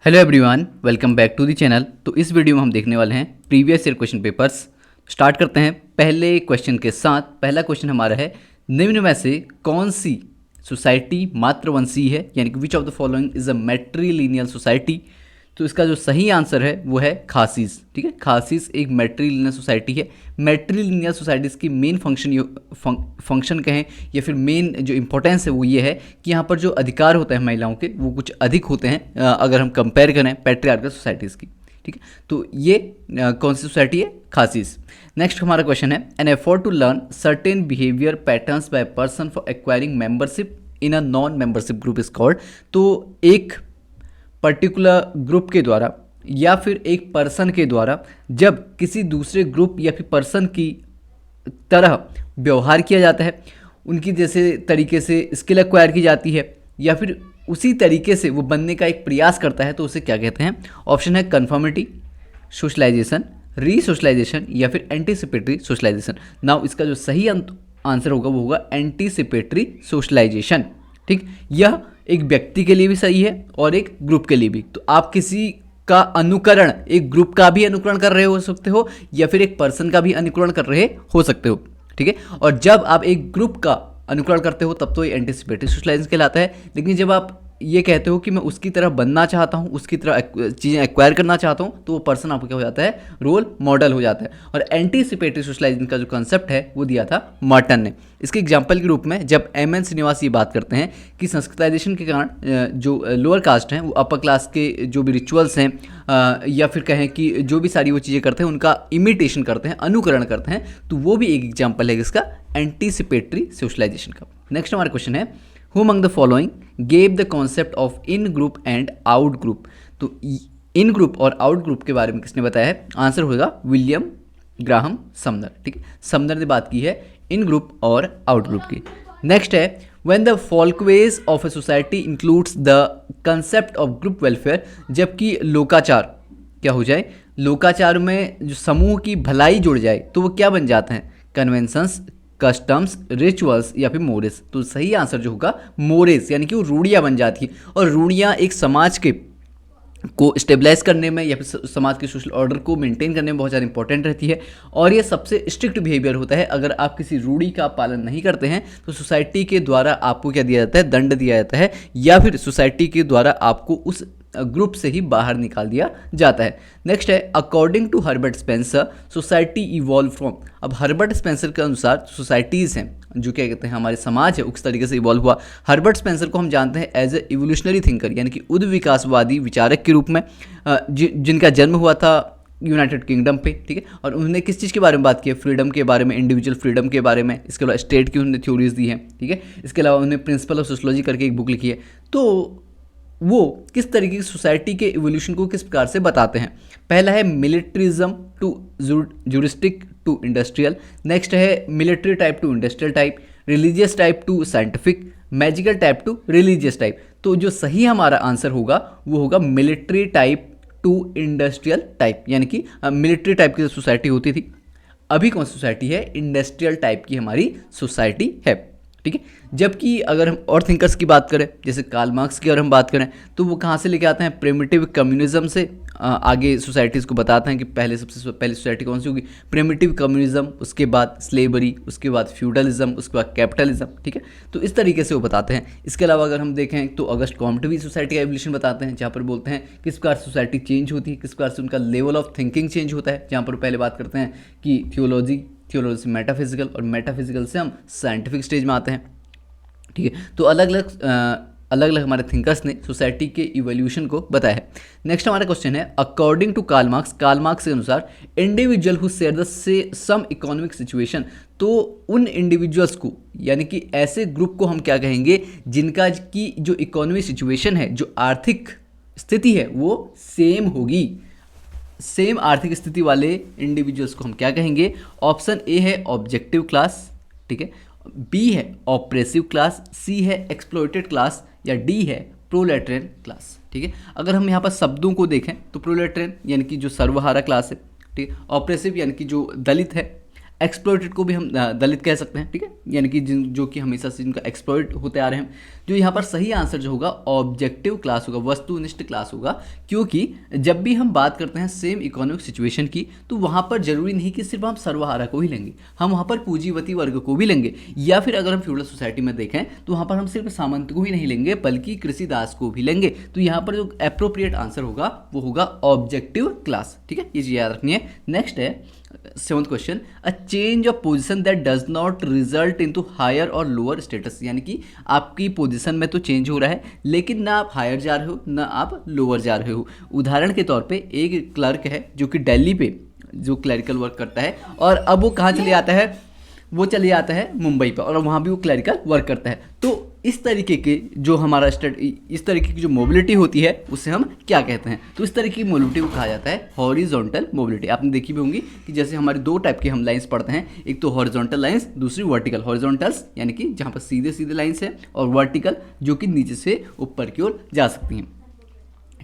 Hello everyone, welcome back to the channel. तो इस video में हम देखने वाले हैं previous year question papers. Start करते हैं पहले क्वेश्चन के साथ। पहला क्वेश्चन हमारा है, निम्न में से कौन सी सोसाइटी मातृवंशीय है, यानी कि which of the following is a matrilineal society. तो इसका जो सही आंसर है वो है खासीस। ठीक है, खासीस एक मैट्रीलिनियल सोसाइटी है। मैट्रीलिनियल सोसाइटीज़ की मेन फंक्शन कहें या फिर मेन जो इंपॉर्टेंस है वो ये है कि यहाँ पर जो अधिकार होते हैं महिलाओं के वो कुछ अधिक होते हैं अगर हम कंपेयर करें पैट्रियार्कल सोसाइटीज़ की। ठीक है, तो ये कौन सी सोसाइटी है? खासीस। नेक्स्ट हमारा क्वेश्चन है, an effort to learn certain behaviour patterns by person for acquiring membership in a non membership group is called. तो एक पर्टिकुलर ग्रुप के द्वारा या फिर एक पर्सन के द्वारा जब किसी दूसरे ग्रुप या फिर पर्सन की तरह व्यवहार किया जाता है, उनकी जैसे तरीके से स्किल एक्वायर की जाती है या फिर उसी तरीके से वो बनने का एक प्रयास करता है, तो उसे क्या कहते हैं? ऑप्शन है कन्फर्मिटी, सोशलाइजेशन, रीसोशलाइजेशन या फिर एंटीसिपेटरी सोशलाइजेशन। नाउ इसका जो सही आंसर होगा वो होगा एंटीसिपेटरी सोशलाइजेशन। ठीक, यह एक व्यक्ति के लिए भी सही है और एक ग्रुप के लिए भी। तो आप किसी का अनुकरण, एक ग्रुप का भी अनुकरण कर रहे हो सकते हो या फिर एक पर्सन का भी अनुकरण कर रहे हो सकते हो। ठीक है, और जब आप एक ग्रुप का अनुकरण करते हो तब तो ये एंटीसिपेटरी सोशलाइजेशन कहलाता है। लेकिन जब आप ये कहते हो कि मैं उसकी तरह बनना चाहता हूँ, उसकी तरह चीज़ें एक्वायर करना चाहता हूँ, तो वो पर्सन आपको क्या हो जाता है? रोल मॉडल हो जाता है। और एंटीसिपेटरी सोशलाइजेशन का जो कंसेप्ट है वो दिया था मार्टन ने। इसके एग्जाम्पल के रूप में जब एम.एन. श्रीनिवास ये बात करते हैं कि संस्कृताइजेशन के कारण जो लोअर कास्ट हैं वो अपर क्लास के जो भी रिचुअल्स हैं या फिर कहें कि जो भी सारी वो चीज़ें करते हैं उनका इमिटेशन करते हैं, अनुकरण करते हैं, तो वो भी एक एग्जाम्पल है इसका एंटीसिपेटरी सोशलाइजेशन का। नेक्स्ट हमारा क्वेश्चन है, Who among the following gave the concept of in group and out group। तो इन ग्रुप और आउट ग्रुप के बारे में किसने बताया है? आंसर होगा विलियम ग्राहम समनर। ठीक है, समनर ने बात की है इन ग्रुप और आउट ग्रुप की। नेक्स्ट है, when the folkways of a society includes the concept of group welfare। जबकि लोकाचार क्या हो जाए? लोकाचार में जो समूह की भलाई जुड़ जाए तो वो क्या बन जाते हैं? कन्वेंशंस, कस्टम्स, रिचुअल्स या फिर मोरेस। तो सही आंसर जो होगा मोरेस, यानी कि वो रूढ़ियाँ बन जाती हैं। और रूढ़ियाँ एक समाज के को स्टेबलाइज करने में या फिर समाज के सोशल ऑर्डर को मेंटेन करने में बहुत ज़्यादा इंपॉर्टेंट रहती है। और ये सबसे स्ट्रिक्ट बिहेवियर होता है। अगर आप किसी रूढ़ी का पालन नहीं करते हैं तो सोसाइटी के द्वारा आपको क्या दिया जाता है? दंड दिया जाता है, या फिर सोसाइटी के द्वारा आपको उस ग्रुप से ही बाहर निकाल दिया जाता है। नेक्स्ट है, according to Herbert Spencer society evolve from. अब हर्बर्ट स्पेंसर के अनुसार सोसाइटीज़ हैं जो क्या कहते हैं हमारे समाज है उस तरीके से इवॉल्व हुआ। हर्बर्ट स्पेंसर को हम जानते हैं एज ए इवोल्यूशनरी थिंकर, यानी कि उद्विकासवादी विचारक के रूप में, जिनका जन्म हुआ था यूनाइटेड किंगडम पे। ठीक है, और उन्होंने किस चीज़ के बारे में बात की है? फ्रीडम के बारे में, इंडिविजुअल फ्रीडम के बारे में। इसके अलावा स्टेट की उन्होंने थ्योरीज दी हैं। ठीक है, इसके अलावा उन्होंने प्रिंसिपल ऑफ सोशोलॉजी करके एक बुक लिखी है। तो वो किस तरीके की सोसाइटी के इवोल्यूशन को किस प्रकार से बताते हैं? पहला है militarism to juristic to industrial. Next है military type to industrial type, religious type to scientific, magical type to religious type. तो जो सही हमारा आंसर होगा वो होगा military type to industrial type, यानी कि मिलिट्री टाइप की सोसाइटी होती थी, अभी कौन सी सोसाइटी है? इंडस्ट्रियल टाइप की हमारी सोसाइटी है। ठीक है, जबकि अगर हम और थिंकर्स की बात करें, जैसे कार्ल मार्क्स की अगर हम बात करें, तो वो कहाँ से लेके आते हैं? प्रिमिटिव कम्युनिज्म से आगे सोसाइटीज़ को बताते हैं कि पहले सबसे पहली सोसाइटी कौन सी होगी? प्रिमिटिव कम्युनिज्म, उसके बाद स्लेवरी, उसके बाद फ्यूडलिज्म, उसके बाद कैपिटलिज्म। ठीक है, तो इस तरीके से वो बताते हैं। इसके अलावा अगर हम देखें तो अगस्ट कॉम्ट भी सोसाइटी का एवोल्यूशन बताते हैं, जहाँ पर बोलते हैं किस प्रकार सोसाइटी चेंज होती है, किस प्रकार से उनका लेवल ऑफ थिंकिंग चेंज होता है। जहाँ पर पहले बात करते हैं कि थियोलॉजी से मेटाफिजिकल और मेटाफिजिकल से हम साइंटिफिक स्टेज में आते हैं। ठीक है, तो अलग अलग हमारे थिंकर्स ने सोसाइटी के इवोल्यूशन को बताया है। नेक्स्ट हमारा क्वेश्चन है, अकॉर्डिंग टू कार्ल मार्क्स के अनुसार individual who share the same economic situation. तो उन इंडिविजुअल्स को, यानी कि ऐसे ग्रुप को हम क्या कहेंगे जिनका की जो इकोनॉमिक सिचुएशन है, जो आर्थिक स्थिति है वो सेम होगी। सेम आर्थिक स्थिति वाले इंडिविजुअल्स को हम क्या कहेंगे? ऑप्शन ए है ऑब्जेक्टिव क्लास, ठीक है, बी है ऑप्रेसिव क्लास, सी है एक्सप्लॉइटेड क्लास, या डी है प्रोलेटेरियन क्लास। ठीक है, अगर हम यहाँ पर शब्दों को देखें तो प्रोलेटेरियन यानी कि जो सर्वहारा क्लास है, ठीक है, ऑप्रेसिव यानी कि जो दलित है, एक्सप्लॉइटेड को भी हम दलित कह सकते हैं, ठीक है, यानी कि जो कि हमेशा से जिनका एक्सप्लॉइट होते आ रहे हैं। जो यहाँ पर सही आंसर जो होगा ऑब्जेक्टिव क्लास होगा, वस्तुनिष्ठ क्लास होगा, क्योंकि जब भी हम बात करते हैं सेम इकोनॉमिक सिचुएशन की तो वहाँ पर जरूरी नहीं कि सिर्फ हम सर्वहारा को ही लेंगे, हम वहाँ पर पूंजीवती वर्ग को भी लेंगे, या फिर अगर हम फ्यूडल सोसाइटी में देखें तो वहाँ पर हम सिर्फ सामंत को ही नहीं लेंगे बल्कि कृषिदास को भी लेंगे। तो यहाँ पर जो एप्रोप्रिएट आंसर होगा वो होगा ऑब्जेक्टिव क्लास, ठीक है, ये चीज़ याद रखनी है। नेक्स्ट है 7th question, a change of position that does not result into higher or lower status, यानी कि आपकी पोजीशन में तो चेंज हो रहा है लेकिन ना आप हायर जा रहे हो ना आप लोअर जा रहे हो। उदाहरण के तौर पे एक क्लर्क है जो कि दिल्ली पे जो क्लरिकल वर्क करता है और अब वो कहाँ चले आता है, वो चले जाता है मुंबई पर और वहाँ भी वो क्लरिकल वर्क करता है। तो इस तरीके के जो हमारा इस तरीके की जो मोबिलिटी होती है उसे हम क्या कहते हैं, तो इस तरीके की मोबिलिटी को कहा जाता है हॉरिजॉन्टल मोबिलिटी। आपने देखी भी होंगी कि जैसे हमारे दो टाइप की हम लाइंस पढ़ते हैं, एक तो हॉरिजॉन्टल लाइंस, दूसरी वर्टिकल। हॉरिजॉन्टल्स यानी कि जहाँ पर सीधे सीधे लाइंस है, और वर्टिकल जो कि नीचे से ऊपर की ओर जा सकती हैं,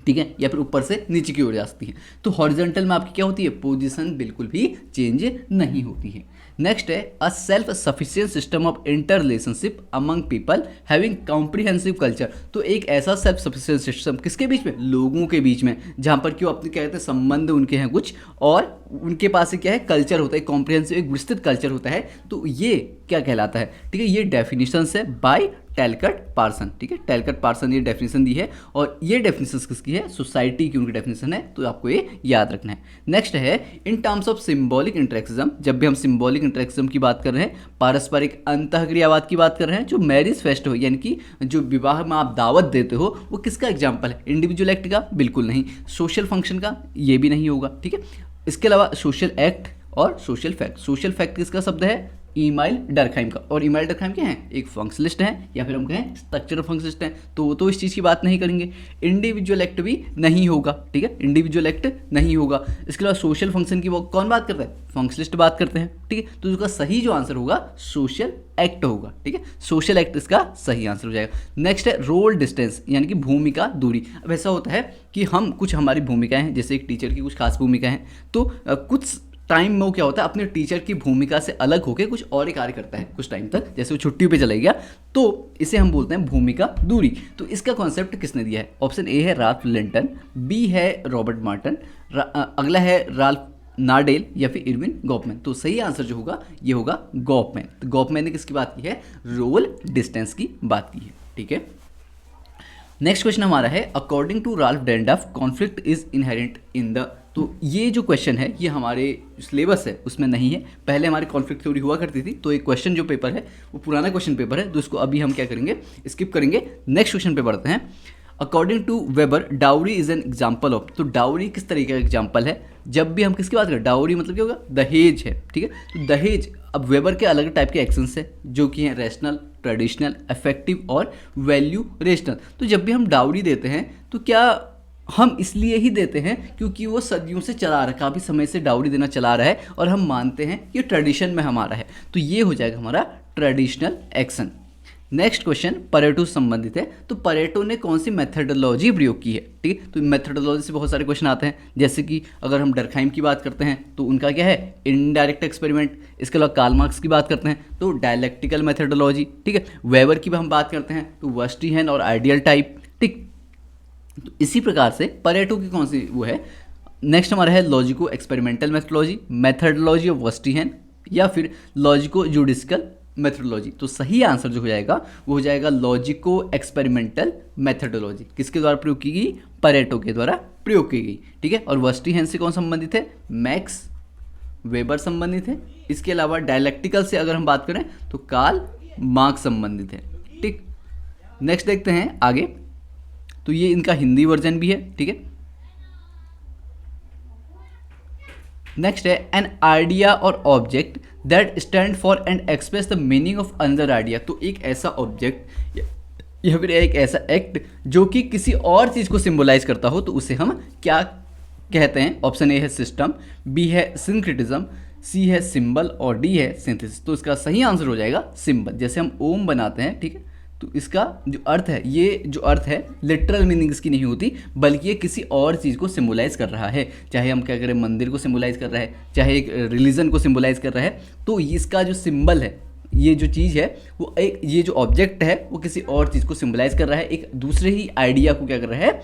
ठीक है, या फिर ऊपर से नीचे की ओर जा सकती है। तो हॉरिजॉन्टल में आपकी क्या होती है, पोजीशन बिल्कुल भी चेंज नहीं होती है। नेक्स्ट है a self sufficient system of inter relationship among people having comprehensive culture. तो एक ऐसा सेल्फ सफिशिएंट सिस्टम किसके बीच में, लोगों के बीच में, जहाँ पर क्यों अपने क्या कहते हैं संबंध उनके हैं कुछ और उनके पास क्या है, कल्चर होता है, कॉम्प्रिहेंसिव एक विस्तृत कल्चर होता है। तो ये क्या कहलाता है, ठीक है, ये डेफिनेशन है बाय टैलकट पार्सन, ठीक है, टैलकट पार्सन ये डेफिनेशन दी है और ये डेफिनेशन किसकी है, सोसाइटी की उनकी डेफिनेशन है, तो आपको ये याद रखना है। नेक्स्ट है in terms of symbolic interactionism, जब भी हम सिंबॉलिक इंटरेक्शनिज्म की बात कर रहे हैं, पारस्परिक अंतःक्रियावाद की बात कर रहे हैं, जो मैरिज फेस्ट हो यानी कि जो विवाह में आप दावत देते हो वो किसका एग्जाम्पल है, इंडिविजुअल एक्ट का बिल्कुल नहीं, सोशल फंक्शन का ये भी नहीं होगा, ठीक है। इसके अलावा सोशल एक्ट और सोशल फैक्ट, सोशल फैक्ट किसका शब्द है, ईमाइल डरखाइम का, और ईमाइल डरखाइम क्या है, एक फंक्शनलिस्ट है या फिर हम कहें स्ट्रक्चरल फंक्शनलिस्ट है, तो वो तो इस चीज़ की बात नहीं करेंगे। इंडिविजुअल एक्ट भी नहीं होगा, ठीक है, इंडिविजुअल एक्ट नहीं होगा। इसके अलावा सोशल फंक्शन की वो कौन बात करता है, फंक्शनलिस्ट बात करते हैं, ठीक है। तो इसका सही जो आंसर होगा सोशल एक्ट होगा, ठीक है, सोशल एक्ट इसका सही आंसर हो जाएगा। नेक्स्ट है रोल डिस्टेंस यानी कि भूमिका दूरी। अब ऐसा होता है कि हम कुछ हमारी भूमिकाएं हैं, जैसे एक टीचर की कुछ खास भूमिका है, तो कुछ टाइम में वो क्या होता है अपने टीचर की भूमिका से अलग होकर कुछ और ही कार्य करता है कुछ टाइम तक, जैसे वो छुट्टी पे चला गया, तो इसे हम बोलते हैं भूमिका दूरी। तो इसका कॉन्सेप्ट किसने दिया है, ऑप्शन ए है राल्फ लिंटन, बी है रॉबर्ट मार्टन, अगला है राल्फ नाडेल या फिर इरविन गॉफमैन। तो सही आंसर जो होगा ये होगा गॉफमैन। तो गॉफमैन ने किसकी बात की है, रोल डिस्टेंस की बात की है, ठीक है। नेक्स्ट क्वेश्चन हमारा है according to Ralph Dahrendorf conflict is inherent in the. तो ये जो क्वेश्चन है ये हमारे सिलेबस है उसमें नहीं है, पहले हमारी कॉन्फ्लिक्ट थ्योरी हुआ करती थी, तो एक क्वेश्चन जो पेपर है वो पुराना क्वेश्चन पेपर है, तो इसको अभी हम क्या करेंगे, स्किप करेंगे, नेक्स्ट क्वेश्चन पे बढ़ते हैं। According to Weber dowry is an example of. तो डाउरी किस तरीके का एग्जाम्पल है, जब भी हम किसकी बात करें, डाउरी मतलब क्या होगा, दहेज है, ठीक है। तो दहेज, अब वेबर के अलग टाइप के एक्शंस है जो कि हैं रैशनल, ट्रेडिशनल, इफेक्टिव और वैल्यू रेशनल। तो जब भी हम डाउरी देते हैं तो क्या हम इसलिए ही देते हैं क्योंकि वो सदियों से चला रहा है, काफ़ी समय से डाउरी देना चला रहा है और हम मानते हैं कि ट्रेडिशन में हमारा है, तो ये हो जाएगा हमारा traditional action. Next question Pareto से संबंधित है। तो परेटो ने कौन सी मेथडोलॉजी प्रयोग की है, ठीक है। तो मेथडोलॉजी से बहुत सारे क्वेश्चन आते हैं, जैसे कि अगर हम डरखाइम की बात करते हैं तो उनका क्या है, इनडायरेक्ट एक्सपेरिमेंट। इसके अलावा कार्ल मार्क्स की बात करते हैं तो डायलेक्टिकल मेथडोलॉजी, ठीक है। वेबर की भी हम बात करते हैं तो वर्स्टीहेन और आइडियल टाइप, ठीक। तो इसी प्रकार से परेटो की कौन सी वो है। नेक्स्ट हमारा है logico experimental methodology, methodology of verstehen या फिर लॉजिको जुडिशियल मेथडोलॉजी। तो सही आंसर जो हो जाएगा वो हो जाएगा लॉजिको एक्सपेरिमेंटल मेथडोलॉजी। किसके द्वारा प्रयोग की गई, परेटो के द्वारा प्रयोग की गई, ठीक है। और वर्स्टीहेन से कौन संबंधित है, मैक्स वेबर संबंधित है। इसके अलावा डायलेक्टिकल से अगर हम बात करें तो कार्ल मार्क्स संबंधित है, ठीक। नेक्स्ट देखते हैं आगे, तो ये इनका हिंदी वर्जन भी है, ठीक है। नेक्स्ट है एन आइडिया और object that stand for and express the meaning of another idea. तो एक ऐसा ऑब्जेक्ट या फिर एक ऐसा एक्ट जो कि किसी और चीज़ को सिंबलाइज करता हो तो उसे हम क्या कहते हैं। ऑप्शन ए है सिस्टम, बी है सिंक्रेटिज्म, सी है सिंबल और डी है सिंथेसिस। तो इसका सही आंसर हो जाएगा सिंबल। जैसे हम ओम बनाते हैं, ठीक है, तो इसका जो अर्थ है, ये जो अर्थ है लिटरल मीनिंग इसकी नहीं होती, बल्कि ये किसी और चीज़ को सिम्बोलाइज़ कर रहा है। चाहे हम क्या करें, मंदिर को सिम्बोलाइज़ कर रहा है, चाहे एक रिलीजन को सिम्बोलाइज़ कर रहा है, तो इसका जो सिंबल है, ये जो चीज़ है वो एक, ये जो ऑब्जेक्ट है वो किसी और चीज़ को सिम्बोलाइज़ कर रहा है, एक दूसरे ही आइडिया को क्या कर रहा है,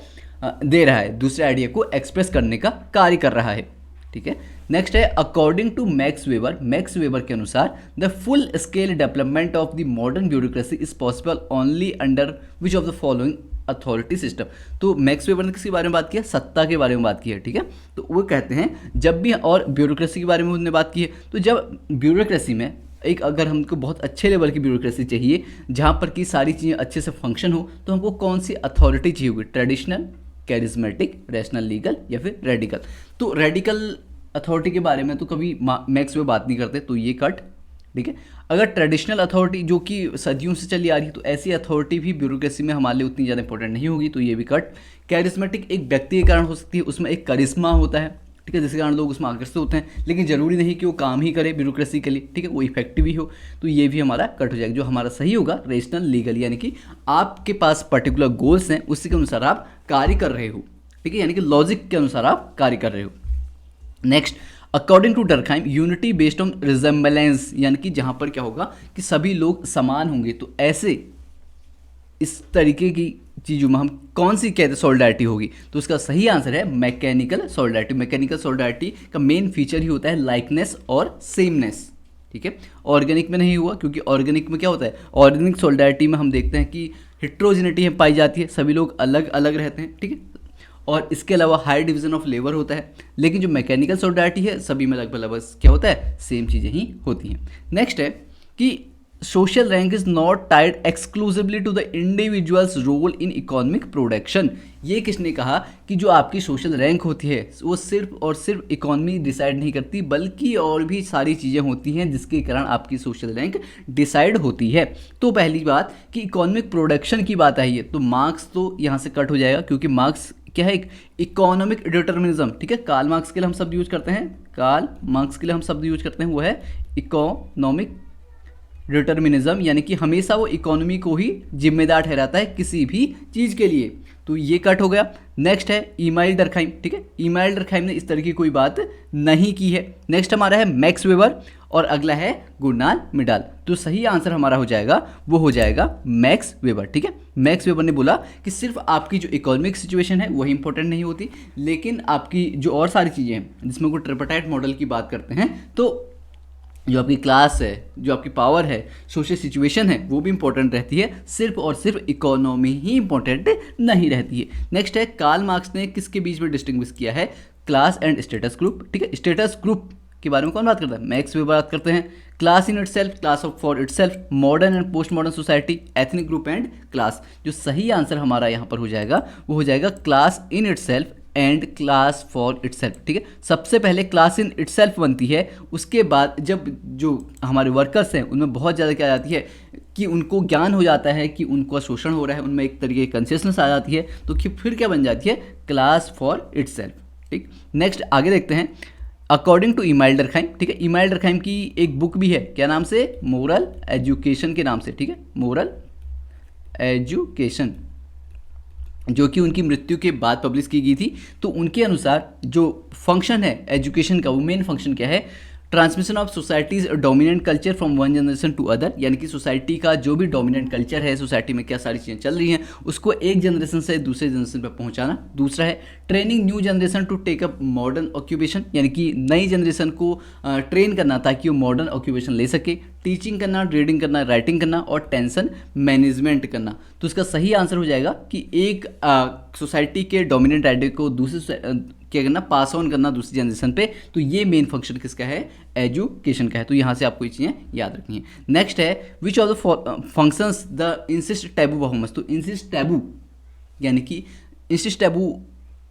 दे रहा है, दूसरे आइडिया को एक्सप्रेस करने का कार्य कर रहा है। ठीक है, नेक्स्ट है अकॉर्डिंग टू मैक्स वेबर के अनुसार the full scale development of the modern bureaucracy is possible only under which of the following authority system. तो मैक्स वेबर ने किसके बारे में बात किया, सत्ता के बारे में बात की है। ठीक है, तो वो कहते हैं जब भी, और ब्यूरोक्रेसी के बारे में उन्होंने बात की है, तो जब ब्यूरोक्रेसी में एक, अगर हमको बहुत अच्छे लेवल की ब्यूरोक्रेसी चाहिए जहाँ पर कि सारी चीज़ें अच्छे से फंक्शन हो, तो हमको कौन सी अथॉरिटी चाहिए होगी, ट्रेडिशनल, कैरिज्मेटिक, रैशनल लीगल या फिर रेडिकल। तो रेडिकल अथॉरिटी के बारे में तो कभी मैक्स में बात नहीं करते, तो ये कट। ठीक है, अगर ट्रेडिशनल अथॉरिटी जो कि सदियों से चली आ रही है, तो ऐसी अथॉरिटी भी ब्यूरोक्रेसी में हमारे लिए उतनी ज़्यादा इंपॉर्टेंट नहीं होगी, तो ये भी कट। कैरिज्मेटिक एक व्यक्ति के कारण हो सकती है, उसमें एक करिश्मा होता है, ठीक है, जिसके कारण लोग उसमें आकर्षित होते हैं, लेकिन ज़रूरी नहीं कि वो काम ही करे ब्यूरोक्रेसी के लिए, ठीक है, वो इफेक्टिव ही हो, तो ये भी हमारा कट हो जाएगा। जो हमारा सही होगा रेशनल लीगल, यानी कि आपके पास पर्टिकुलर गोल्स हैं, उसी के अनुसार आप कार्य कर रहे हो, ठीक है, यानी कि लॉजिक के अनुसार आप कार्य कर रहे हो। Next, according to Durkheim unity based on resemblance, यानी कि जहाँ पर क्या होगा कि सभी लोग समान होंगे, तो ऐसे इस तरीके की चीज़ों में हम कौन सी कहते हैं सॉलिडारिटी होगी, तो उसका सही आंसर है मैकेनिकल सॉलिडारिटी। मैकेनिकल सॉलिडारिटी का मेन फीचर ही होता है लाइकनेस और सेमनेस। ठीक है, ऑर्गेनिक में नहीं हुआ, क्योंकि ऑर्गेनिक में क्या होता है, ऑर्गेनिक सॉलिडारिटी में हम देखते हैं कि हिट्रोजिनिटी पाई जाती है, सभी लोग अलग अलग रहते हैं। ठीक है, और इसके अलावा हाई डिवीजन ऑफ लेबर होता है, लेकिन जो मैकेनिकल सॉलिडारिटी है सभी में लगभग क्या होता है, सेम चीज़ें ही होती हैं। नेक्स्ट है कि social rank is not tied exclusively to the individual's role in economic production. ये किसने कहा कि जो आपकी सोशल रैंक होती है वो सिर्फ और सिर्फ इकोनॉमी डिसाइड नहीं करती, बल्कि और भी सारी चीज़ें होती हैं जिसके कारण आपकी सोशल रैंक डिसाइड होती है। तो पहली बात कि इकोनॉमिक प्रोडक्शन की बात आई है, तो मार्क्स तो यहाँ से कट हो जाएगा, क्योंकि मार्क्स क्या है, एक इकोनॉमिक डिटर्मिनिज्म। ठीक है, कार्ल मार्क्स के लिए हम शब्द यूज करते हैं, कार्ल मार्क्स के लिए हम शब्द यूज करते हैं, वो है इकोनॉमिक डिटर्मिनिज्म, यानी कि हमेशा वो इकोनॉमी को ही जिम्मेदार ठहराता है किसी भी चीज़ के लिए, तो ये कट हो गया। नेक्स्ट है इमाइल डर्कहाइम। ठीक है, इमाइल डर्कहाइम ने इस तरह की कोई बात नहीं की है। नेक्स्ट हमारा है मैक्स वेबर और अगला है गुर्नाल मिडाल। तो सही आंसर हमारा हो जाएगा, वो हो जाएगा मैक्स वेबर। ठीक है, मैक्स वेबर ने बोला कि सिर्फ आपकी जो इकोनॉमिक सिचुएशन है वही इंपॉर्टेंट नहीं होती, लेकिन आपकी जो और सारी चीज़ें हैं जिसमें को ट्रिपार्टाइट मॉडल की बात करते हैं, तो जो आपकी क्लास है, जो आपकी पावर है, सोशल सिचुएशन है, वो भी इंपॉर्टेंट रहती है, सिर्फ और सिर्फ इकोनॉमी ही इंपॉर्टेंट नहीं रहती है। नेक्स्ट है कार्ल मार्क्स ने किसके बीच में डिस्टिंग्विश किया है, क्लास एंड स्टेटस ग्रुप। ठीक है, स्टेटस ग्रुप के बारे में कौन बात करता है, मैक्स वेबर बात करते हैं। Class in itself, class of for itself, modern and post modern society, ethnic group and class. जो सही आंसर हमारा यहाँ पर हो जाएगा वो हो जाएगा class in itself and class for itself. ठीक है, सबसे पहले क्लास इन इटसेल्फ बनती है, उसके बाद जब जो हमारे वर्कर्स हैं उनमें बहुत ज़्यादा क्या आ जाती है कि उनको ज्ञान हो जाता है कि उनका शोषण हो रहा है, उनमें एक तरीके की कॉन्शियसनेस आ जाती है, तो फिर क्या बन जाती है, क्लास फॉर इटसेल्फ। ठीक, नेक्स्ट आगे देखते हैं अकॉर्डिंग टू इमाइल डर्कहाइम। ठीक है, इमाइल डर्कहाइम की एक बुक भी है, क्या नाम से, मोरल एजुकेशन के नाम से। ठीक है, मोरल एजुकेशन, जो कि उनकी मृत्यु के बाद पब्लिश की गई थी। तो उनके अनुसार जो फंक्शन है एजुकेशन का, वो मेन फंक्शन क्या है, transmission of society's dominant culture from one generation to other, यानी कि सोसाइटी का जो भी डोमिनेंट कल्चर है, सोसाइटी में क्या सारी चीज़ें चल रही हैं, उसको एक जनरेशन से दूसरे जनरेशन पर पहुंचाना। दूसरा है training new generation to take up modern occupation, यानी कि नई जनरेशन को ट्रेन करना ताकि वो मॉडर्न ऑक्यूपेशन ले सके। टीचिंग करना, रीडिंग करना, राइटिंग करना और टेंशन मैनेजमेंट करना। तो इसका सही आंसर हो जाएगा कि एक सोसाइटी के डोमिनेंट आइडिया को दूसरे क्या करना, पास ऑन करना दूसरी जनरेशन पे। तो ये मेन फंक्शन किसका है, एजुकेशन का है। तो यहाँ से आपको ये चीज़ें याद रखनी है। नेक्स्ट है विच of the functions the incest taboo performance. तो इंसिस्ट टैबू यानी कि इंसिस्ट टैबू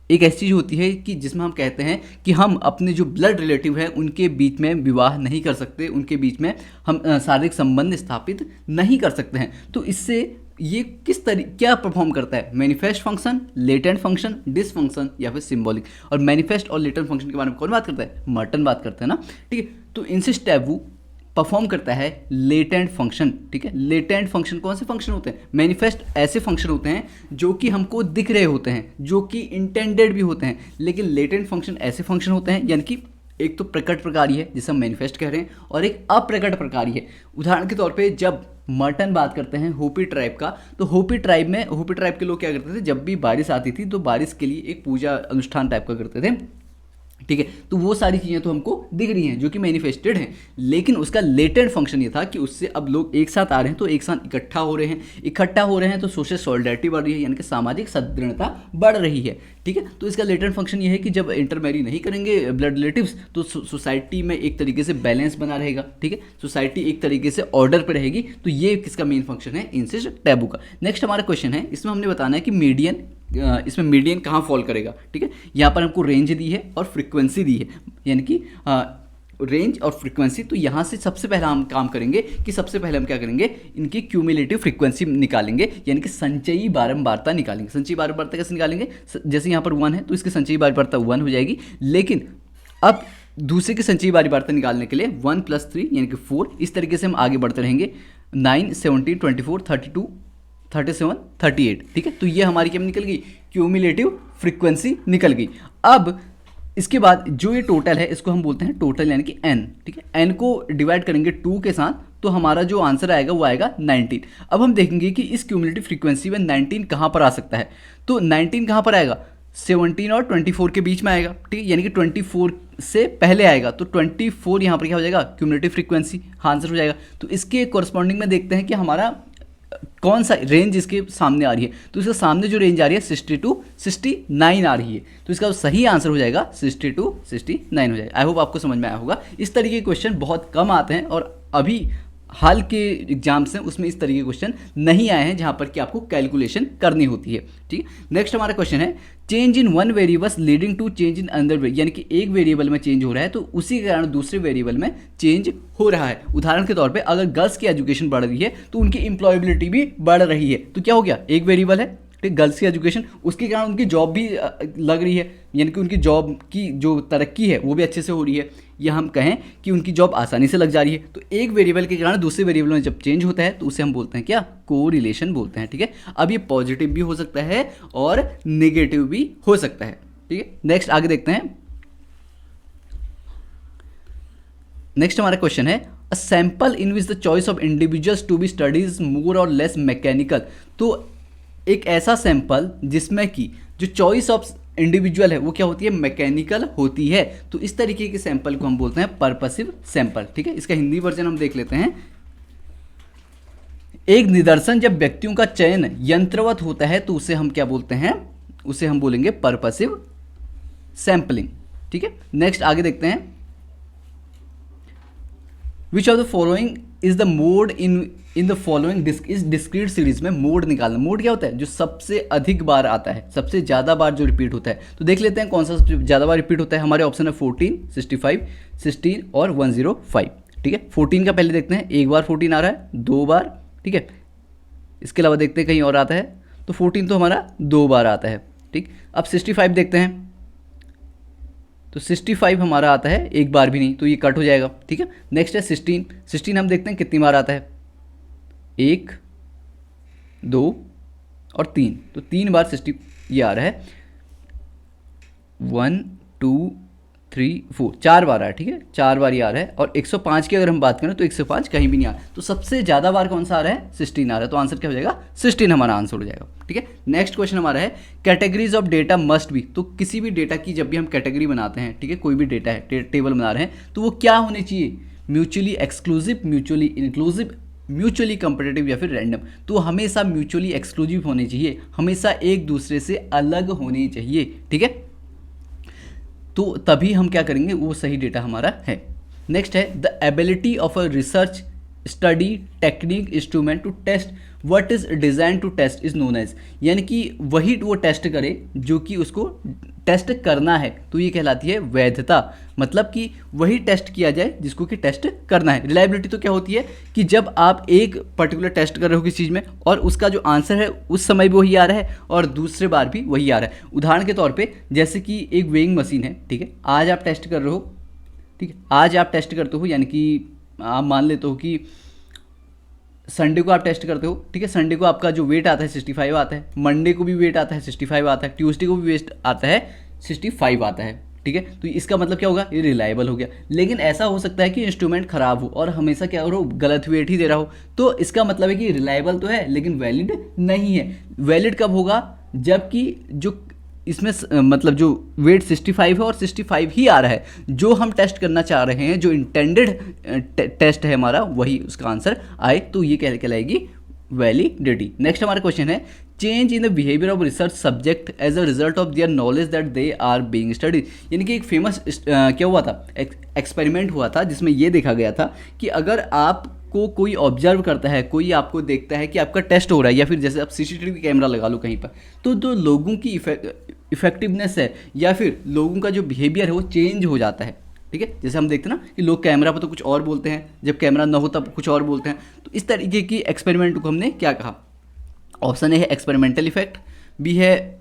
एक ऐसी चीज़ होती है कि जिसमें हम कहते हैं कि हम अपने जो ब्लड रिलेटिव हैं उनके बीच में विवाह नहीं कर सकते, उनके बीच में हम शारीरिक संबंध स्थापित नहीं कर सकते हैं। तो इससे ये किस तरीके क्या परफॉर्म करता है, manifest function, latent function, dysfunction या फिर सिंबॉलिक। और मैनिफेस्ट और लेटेंट फंक्शन के बारे में कौन बात करता है, मर्टन बात करते हैं ना। ठीक है, तो इंसिस्ट टैबू परफॉर्म करता है लेटेंट फंक्शन। ठीक है, लेटेंट फंक्शन कौन से फंक्शन होते हैं? मैनिफेस्ट ऐसे फंक्शन होते हैं जो कि हमको दिख रहे होते हैं, जो कि इंटेंडेड भी होते हैं, लेकिन लेटेंट फंक्शन ऐसे फंक्शन होते हैं, यानी कि एक तो प्रकट प्रकारी है जिसे हम मैनिफेस्ट कह रहे हैं, और एक अप्रकट प्रकारी है। उदाहरण के तौर पे जब मर्टन बात करते हैं होपी ट्राइब का, तो होपी ट्राइब के लोग क्या करते थे, जब भी बारिश आती थी तो बारिश के लिए एक पूजा अनुष्ठान टाइप का करते थे। ठीक है, तो वो सारी चीज़ें तो हमको दिख रही हैं जो कि मैनिफेस्टेड हैं, लेकिन उसका लेटेंट फंक्शन ये था कि उससे अब लोग एक साथ आ रहे हैं, तो एक साथ इकट्ठा हो रहे हैं तो सोशल सॉलिडारिटी बढ़ रही है, यानी कि सामाजिक सदृढ़ता बढ़ रही है। ठीक है, तो इसका लेटेंट फंक्शन ये है कि जब इंटरमैरी नहीं करेंगे ब्लड रिलेटिव्स तो सोसाइटी में एक तरीके से बैलेंस बना रहेगा। ठीक है, सोसाइटी एक तरीके से ऑर्डर पर रहेगी, तो ये किसका मेन फंक्शन है? इंसिस्ट टैबू का। नेक्स्ट हमारा क्वेश्चन है, इसमें हमने बताना है कि इसमें मीडियन कहाँ फॉल करेगा। ठीक है, यहाँ पर हमको रेंज दी है और फ्रीक्वेंसी दी है, यानी कि रेंज और फ्रीक्वेंसी। तो यहाँ से सबसे पहला हम काम करेंगे कि सबसे पहले हम क्या करेंगे, इनकी क्यूमुलेटिव फ्रीक्वेंसी निकालेंगे, यानी कि संचयी बारंबारता निकालेंगे। संचयी बारंबारता कैसे निकालेंगे? जैसे यहाँ पर 1 है तो इसकी संचयी बारंबारता 1 हो जाएगी, लेकिन अब दूसरे की संचयी बारंबारता निकालने के लिए 1 + 3 यानी कि 4, इस तरीके से हम आगे बढ़ते रहेंगे। 9, 17, 24, 32, 37, 38। ठीक है, तो ये हमारी क्या निकल गई? क्यूमुलेटिव फ्रीक्वेंसी निकल गई। अब इसके बाद जो ये टोटल है इसको हम बोलते हैं टोटल, यानी कि n। ठीक है, n को डिवाइड करेंगे 2 के साथ, तो हमारा जो आंसर आएगा वो आएगा 19। अब हम देखेंगे कि इस क्यूमुलेटिव फ्रीक्वेंसी में 19 कहाँ पर आ सकता है, तो 19 कहाँ पर आएगा? 17 और 24 के बीच में आएगा। ठीक है, यानी कि 24 से पहले आएगा, तो 24 यहाँ पर क्या हो जाएगा? क्यूमुलेटिव फ्रीक्वेंसी आंसर हो जाएगा। तो इसके कॉरस्पॉन्डिंग में देखते हैं कि हमारा कौन सा रेंज इसके सामने आ रही है, तो इसके सामने जो रेंज आ रही है 62, 69 आ रही है, तो इसका सही आंसर हो जाएगा 62, 69 हो जाएगा। आई होप आपको समझ में आया होगा। इस तरीके के क्वेश्चन बहुत कम आते हैं, और अभी हाल के एग्जाम्स हैं उसमें इस तरीके के क्वेश्चन नहीं आए हैं जहां पर कि आपको कैलकुलेशन करनी होती है। ठीक है, नेक्स्ट हमारा क्वेश्चन है, change in one variables leading to change in another, यानी कि एक वेरिएबल में चेंज हो रहा है तो उसी के कारण दूसरे वेरिएबल में चेंज हो रहा है। उदाहरण के तौर पे अगर गर्ल्स की एजुकेशन बढ़ रही है तो उनकी एम्प्लॉयबिलिटी भी बढ़ रही है, तो क्या हो गया? एक वेरिएबल है, ठीक, गर्ल्स की एजुकेशन, उसके कारण उनकी जॉब भी लग रही है, यानी कि उनकी जॉब की जो तरक्की है वो भी अच्छे से हो रही है, या हम कहें कि उनकी जॉब आसानी से लग जा रही है। तो एक वेरिएबल के कारण दूसरे वेरिएबल में जब चेंज होता है तो उसे हम बोलते हैं क्या? कोरिलेशन बोलते हैं। ठीक है, अब ये पॉजिटिव भी हो सकता है और नेगेटिव भी हो सकता है। ठीक है, नेक्स्ट आगे देखते हैं। नेक्स्ट हमारा क्वेश्चन है, a sample in which the choice of individuals to be studies more or less mechanical. तो एक ऐसा सैंपल जिसमें कि जो चॉइस ऑफ इंडिविजुअल है वो क्या होती है? मैकेनिकल होती है। तो इस तरीके के सैंपल को हम बोलते हैं पर्पसिव सैंपल। ठीक है, इसका हिंदी वर्जन हम देख लेते हैं। एक निदर्शन जब व्यक्तियों का चयन यंत्रवत होता है तो उसे हम क्या बोलते हैं? उसे हम बोलेंगे पर्पसिव सैंपलिंग। ठीक है, नेक्स्ट आगे देखते हैं। विच of the following is the mode in the following इस डिस्क्रीट सीरीज में मोड निकालना। मोड क्या होता है? जो सबसे अधिक बार आता है, सबसे ज़्यादा बार जो रिपीट होता है। तो देख लेते हैं कौन सा सबसे ज़्यादा बार रिपीट होता है। हमारे ऑप्शन है 14, 65, 16 और 105। ठीक है, 14 का पहले देखते हैं, एक बार 14 आ रहा है, 2 बार। ठीक है, इसके अलावा देखते हैं कहीं और आता है, तो 14 तो हमारा 2 बार आता है। ठीक, अब 65 देखते हैं, तो 65 हमारा आता है एक बार भी नहीं, तो ये कट हो जाएगा। ठीक है, नेक्स्ट है 16 हम देखते हैं कितनी बार आता है, 1, 2 और 3, तो 3 बार 60 ये आ रहा है। 1, 2, 3, 4, 4 बार आ रहा है। ठीक है, 4 बार ये आ रहा है। और 105 की अगर हम बात करें तो 105 कहीं भी नहीं आ रहा, तो सबसे ज़्यादा बार कौन सा आ रहा है? 16 आ रहा है, तो आंसर क्या हो जाएगा? 16 हमारा आंसर हो जाएगा। ठीक है, नेक्स्ट क्वेश्चन हमारा है, categories of data must be. तो किसी भी डेटा की जब भी हम कैटेगरी बनाते हैं, ठीक है, कोई भी डेटा है, टेबल बना रहे हैं, तो वो क्या होने चाहिए? Mutually exclusive, mutually inclusive, mutually competitive या फिर रैंडम। तो हमेशा म्यूचुअली एक्सक्लूसिव होने चाहिए, हमेशा एक दूसरे से अलग होने चाहिए। ठीक है, तो तभी हम क्या करेंगे? वो सही डेटा हमारा है। नेक्स्ट है, the ability of a research study technique instrument to test what is design to test is known as, यानी कि वही वो टेस्ट करे जो कि उसको टेस्ट करना है, तो ये कहलाती है वैधता। मतलब कि वही टेस्ट किया जाए जिसको कि टेस्ट करना है। रिलायबिलिटी तो क्या होती है कि जब आप एक पर्टिकुलर टेस्ट कर रहे हो किसी चीज़ में और उसका जो आंसर है उस समय भी वही आ रहा है और दूसरे बार भी वही आ रहा है। उदाहरण के तौर पे जैसे कि एक वेइंग मशीन है, ठीक है, आज आप टेस्ट कर रहे हो, ठीक है, आज आप टेस्ट करते हो, यानी कि आप मान लेते हो कि संडे को आप टेस्ट करते हो, ठीक है, संडे को आपका जो वेट आता है 65 आता है, मंडे को भी वेट आता है 65 आता है, ट्यूसडे को भी वेट आता है 65 आता है, ठीक है। तो इसका मतलब क्या होगा, ये रिलायबल हो गया। लेकिन ऐसा हो सकता है कि इंस्ट्रूमेंट खराब हो और हमेशा क्या हो रहा हो, गलत वेट ही दे रहा हो, तो इसका मतलब है कि रिलायबल तो है लेकिन वैलिड नहीं है। वैलिड कब होगा, जबकि जो इसमें मतलब जो वेट 65 है और 65 ही आ रहा है, जो हम टेस्ट करना चाह रहे हैं, जो इंटेंडेड टेस्ट है हमारा, वही उसका आंसर आए, तो ये कहलाएगी वैलिडिटी। नेक्स्ट हमारा क्वेश्चन है, change in the behaviour of research subject as a result of their knowledge that they are being studied. यानी कि एक फेमस क्या हुआ था, एक्सपेरिमेंट हुआ था जिसमें ये देखा गया था कि अगर आपको कोई ऑब्जर्व करता है, कोई आपको देखता है कि आपका टेस्ट हो रहा है, या फिर जैसे आप सीसीटीवी कैमरा लगा लो कहीं पर, तो जो लोगों की इफेक्टिवनेस है या फिर लोगों का जो बिहेवियर है वो चेंज हो जाता है, ठीक है। जैसे हम देखते हैं ना कि लोग कैमरा पर तो कुछ और बोलते हैं, जब कैमरा ना हो तब कुछ और बोलते हैं। तो इस तरीके की एक्सपेरिमेंट को हमने क्या कहा, ऑप्शन ए है एक्सपेरिमेंटल इफेक्ट, बी है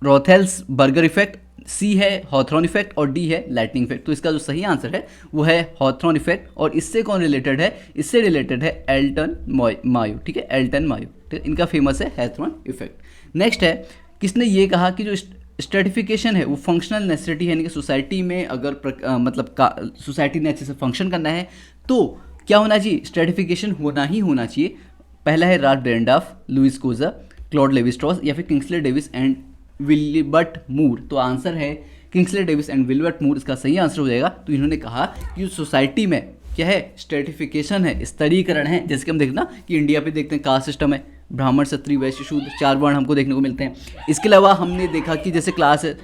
रोथेल्स बर्गर इफेक्ट, सी है हॉथरॉन इफेक्ट और डी है लाइटनिंग इफेक्ट। तो इसका जो सही आंसर है वो है हॉथरॉन इफेक्ट। और इससे कौन रिलेटेड है, इससे रिलेटेड है एल्टन मायो, ठीक है, एल्टन मायो, ठीक है, इनका फेमस है हॉथरॉन इफेक्ट। नेक्स्ट है, किसने ये कहा कि जो स्ट्रेटिफिकेशन है वो फंक्शनल नेसेसिटी है, यानी कि सोसाइटी में अगर मतलब सोसाइटी ने अच्छे से फंक्शन करना है तो क्या होना चाहिए, स्ट्रेटिफिकेशन होना ही होना चाहिए। पहला है Ralph Dahrendorf, Lewis Coser, Claude Levi Strauss या फिर Kingsley Davis and Wilbert Moore. तो आंसर है Kingsley Davis and Wilbert Moore, इसका सही आंसर हो जाएगा। तो इन्होंने कहा कि सोसाइटी में क्या है, स्ट्रेटिफिकेशन है, स्तरीकरण है। जैसे कि हम देखते ना कि इंडिया पे देखते हैं कास्ट सिस्टम है, ब्राह्मण क्षत्रिय वैश्य शूद्र, 4 वर्ण हमको देखने को मिलते हैं। इसके अलावा हमने देखा कि जैसे क्लास है,